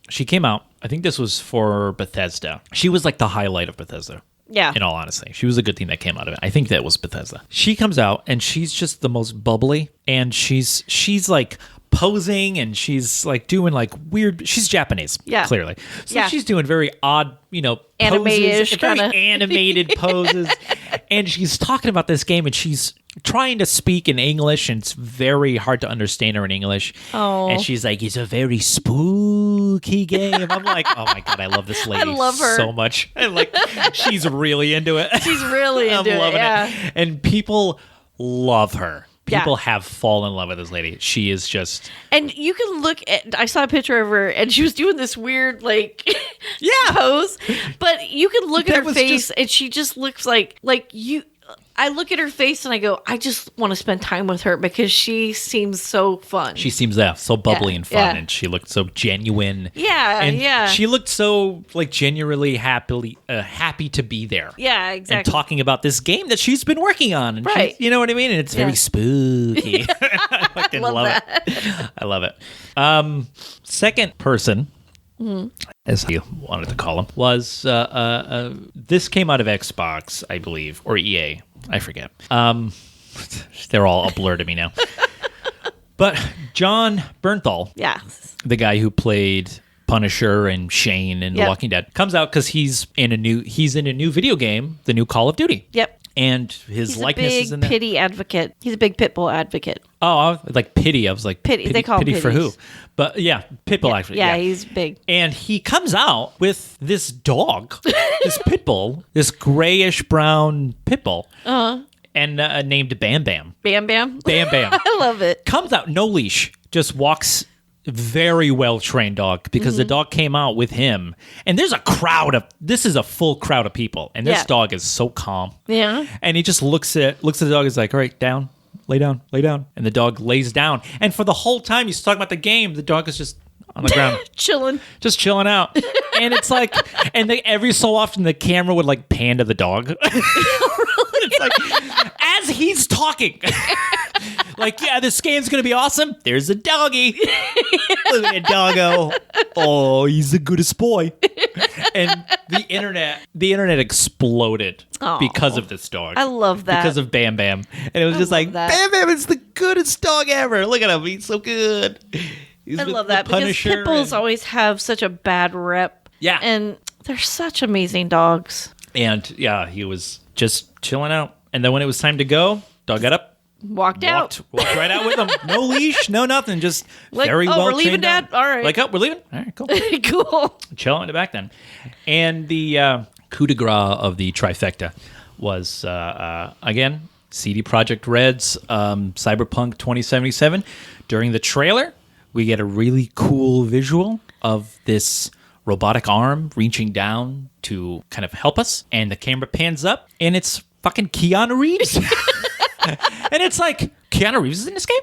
She came out, I think this was for Bethesda. She was like the highlight of Bethesda. Yeah. In all honesty. She was a good thing that came out of it. I think that was Bethesda. She comes out and she's just the most bubbly, and she's like posing, and she's like doing like weird, she's Japanese, clearly. So she's doing very odd, anime-ish, very animated poses. And she's talking about this game, and she's trying to speak in English, and it's very hard to understand her in English. Oh. And she's like, it's a very spooky game. I'm like, oh my God, I love this lady. I love her so much. And like, she's really into it. She's really into I'm loving it. it. And people love her. People have fallen in love with this lady. She is just... And you can look at... I saw a picture of her, and she was doing this weird, like... pose. But you can look at her face, and she just looks like you... I look at her face and I go, I just want to spend time with her because she seems so fun. She seems so bubbly and fun, and she looked so genuine. Yeah, She looked so like genuinely happy to be there. Yeah, exactly. And talking about this game that she's been working on, and right? You know what I mean? And it's very spooky. I fucking love it. I love it. Second person. As you wanted to call him, was this came out of Xbox, I believe, or EA. I forget. They're all a blur to me now. But John Bernthal, the guy who played Punisher and Shane in The Walking Dead, comes out because he's in a new video game, the new Call of Duty. Yep. And his likeness is in there. He's a big pity advocate. He's a big Pitbull advocate. Oh, like pity. I was like, pity. They call him pity for who? But yeah, Pitbull actually. Yeah, he's big. And he comes out with this dog, this Pitbull, this grayish brown Pitbull. And named Bam Bam. Bam Bam? Bam Bam. I love it. Comes out, no leash, just walks. Very well trained dog because the dog came out with him, and there's this is a full crowd of people, and this dog is so calm. Yeah. And he just looks at the dog, is like, all right, down, lay down. And the dog lays down. And for the whole time he's talking about the game, the dog is just on the ground. Just chilling out. And it's like, and every so often the camera would like pan to the dog. It's like, as he's talking. Like, yeah, this game's going to be awesome. There's a doggy. Look at that doggo. Oh, he's the goodest boy. And the internet exploded because of this dog. I love that. Because of Bam Bam. And it was just like, Bam Bam is the goodest dog ever. Look at him. He's so good. I love that because Pitbulls always have such a bad rep. Yeah. And they're such amazing dogs. And yeah, he was just chilling out. And then when it was time to go, dog got up. Walked right out with him. No leash, no nothing. Just like, very well we're leaving, trained. Dad? All right. Like, we're leaving? All right, cool. Cool. Chilling in the back then. And the coup de grace of the trifecta was, again, CD Projekt Red's Cyberpunk 2077. During the trailer, we get a really cool visual of this robotic arm reaching down to kind of help us. And the camera pans up, and it's fucking Keanu Reeves. And it's like, Keanu Reeves is in this game?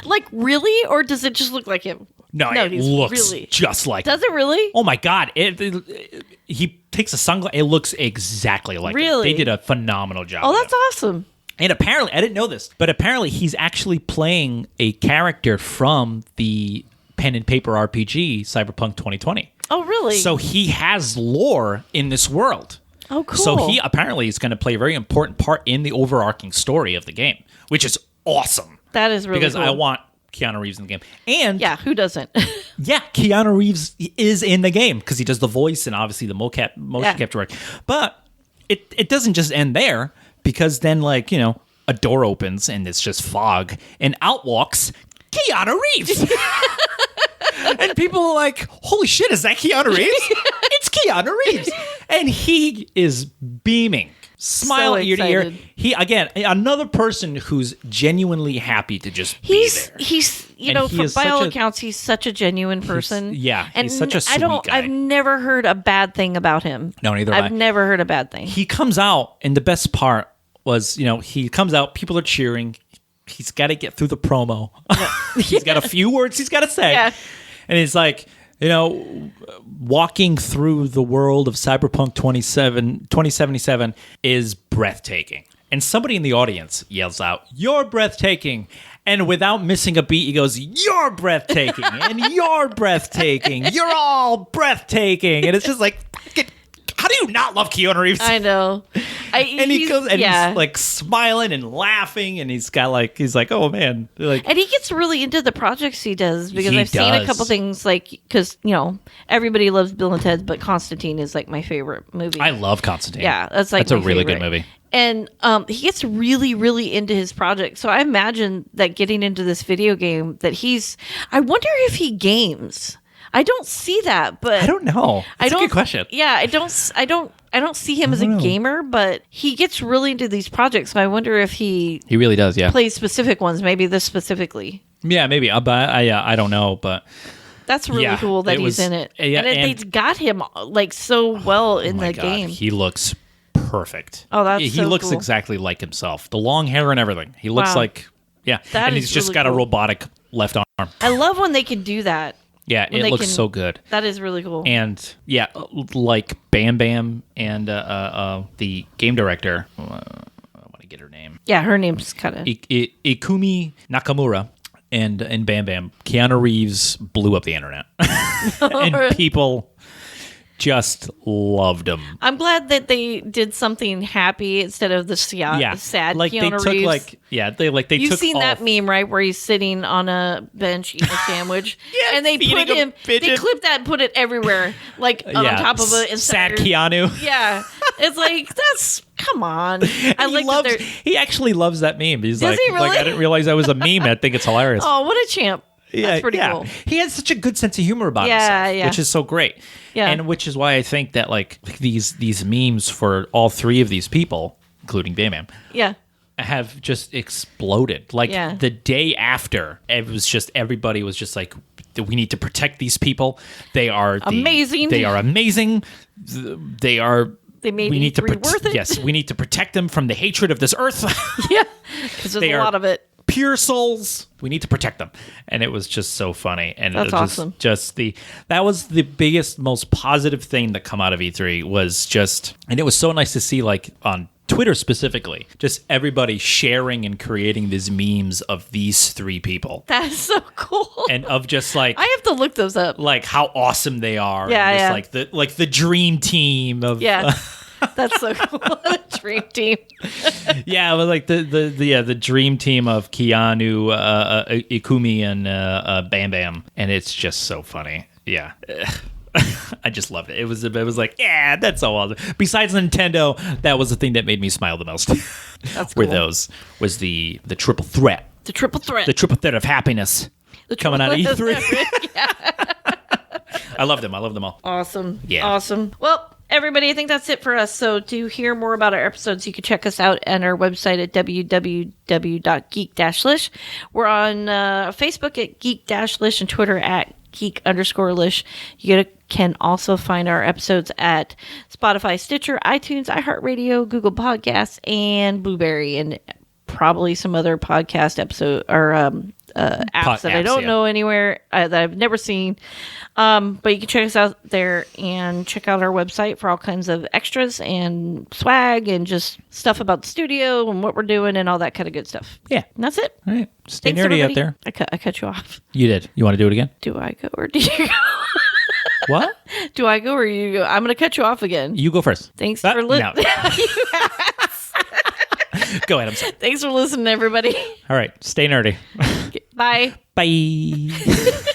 Like, really? Or does it just look like him? No, it looks just like Does it really? Oh my God. He takes a sunglass. It looks exactly like him. They did a phenomenal job. Oh, that's awesome. And apparently, I didn't know this, but apparently he's actually playing a character from the pen and paper RPG Cyberpunk 2020. Oh, really? So he has lore in this world. Oh, cool. So he apparently is going to play a very important part in the overarching story of the game, which is awesome. That is really because cool. I want Keanu Reeves in the game. And yeah, who doesn't? Yeah, Keanu Reeves is in the game because he does the voice and obviously the motion capture work. But it doesn't just end there because then, like, you know, a door opens and it's just fog and out walks Keanu Reeves. And people are like, holy shit, is that Keanu Reeves? It's Keanu Reeves. And he is beaming, smiling ear to ear. He, again, another person who's genuinely happy to just be there. He's, you know, by all accounts, he's such a genuine person. He's such a sweet guy. I've never heard a bad thing about him. No, neither I've never heard a bad thing. He comes out, and the best part was, you know, he comes out, people are cheering. He's got to get through the promo. He's got a few words he's got to say. Yeah. And it's like, you know, walking through the world of Cyberpunk 2077 is breathtaking. And somebody in the audience yells out, "You're breathtaking." And without missing a beat, he goes, "You're breathtaking." And "You're breathtaking." You're all breathtaking. And it's just like, how do you not love Keanu Reeves? I know. And he goes and he's like smiling and laughing, and he's like, oh man, like, and he gets really into the projects he does because I've seen a couple things, like, because, you know, everybody loves Bill and Ted, but Constantine is like my favorite movie. I love Constantine. Yeah, that's a really good movie. And he gets really, really into his project. So I imagine that getting into this video game that I wonder if he games. I don't see that, but I don't know. That's a good question. Yeah, I I don't see him as a gamer, but he gets really into these projects. So I wonder if he really does, yeah. plays specific ones, maybe this specifically. Yeah, maybe. But I don't know, but that's really cool that he's in it. Yeah, and they got him like so well in the game. He looks perfect. Oh, that's he looks cool. exactly like himself. The long hair and everything. He looks like that and he's just really got cool. a robotic left arm. I love when they can do that. Yeah, it looks so good. That is really cool. And yeah, like Bam Bam and the game director. I want to get her name. Yeah, her name's kind of Ikumi Nakamura. And Bam Bam, Keanu Reeves blew up the internet, and people just loved him. I'm glad that they did something happy instead of the sad like Keanu they took Reeves. they You've took seen that meme, right, where he's sitting on a bench eating a sandwich, and they put him. They clipped that and put it everywhere, like on top of a sad Keanu. Yeah, it's like come on. He actually loves that meme. He's Does he really? I didn't realize that was a meme. I think it's hilarious. Oh, what a champ! That's pretty cool. He has such a good sense of humor about himself, which is so great. Yeah. And which is why I think that like these memes for all three of these people, including Bam Bam, have just exploded. Like the day after, it was just everybody was just like, we need to protect these people. They are amazing. They are amazing. They are. They made E3 worth it. Yes, we need to protect them from the hatred of this earth. Yeah, because there's a lot of it. Pure souls. We need to protect them. And it was just so funny. And that's awesome. That was the biggest, most positive thing that come out of E3 was just, and it was so nice to see like on Twitter specifically, just everybody sharing and creating these memes of these three people. That is so cool. And of just like, I have to look those up. Like how awesome they are. Yeah, and just like the dream team of That's so cool. The dream team. Yeah, but like the dream team of Keanu, Ikumi, and Bam Bam, and it's just so funny. Yeah. I just loved it. It was like, yeah, that's so awesome. Besides Nintendo, that was the thing that made me smile the most. That's cool. Was the triple threat. The triple threat. The triple threat of happiness coming out of E3. I loved them. I loved them all. Awesome. Yeah. Awesome. Well, everybody, I think that's it for us. So to hear more about our episodes, you can check us out on our website at www.geek-lish. We're on Facebook at geek-lish and Twitter at geek_lish. You can also find our episodes at Spotify, Stitcher, iTunes, iHeartRadio, Google Podcasts, and Blueberry, and probably some other podcast episode or apps that I don't know anywhere that I've never seen. But you can check us out there and check out our website for all kinds of extras and swag and just stuff about the studio and what we're doing and all that kind of good stuff. Yeah. And that's it. All right. Stay Thanks, nerdy everybody. out there. I cut you off. You did. You want to do it again? Do I go or do you go? What? Do I go or you go? I'm going to cut you off again. You go first. Thanks for listening. No. Go ahead. I'm sorry. Thanks for listening, everybody. All right. Stay nerdy. Bye. Bye.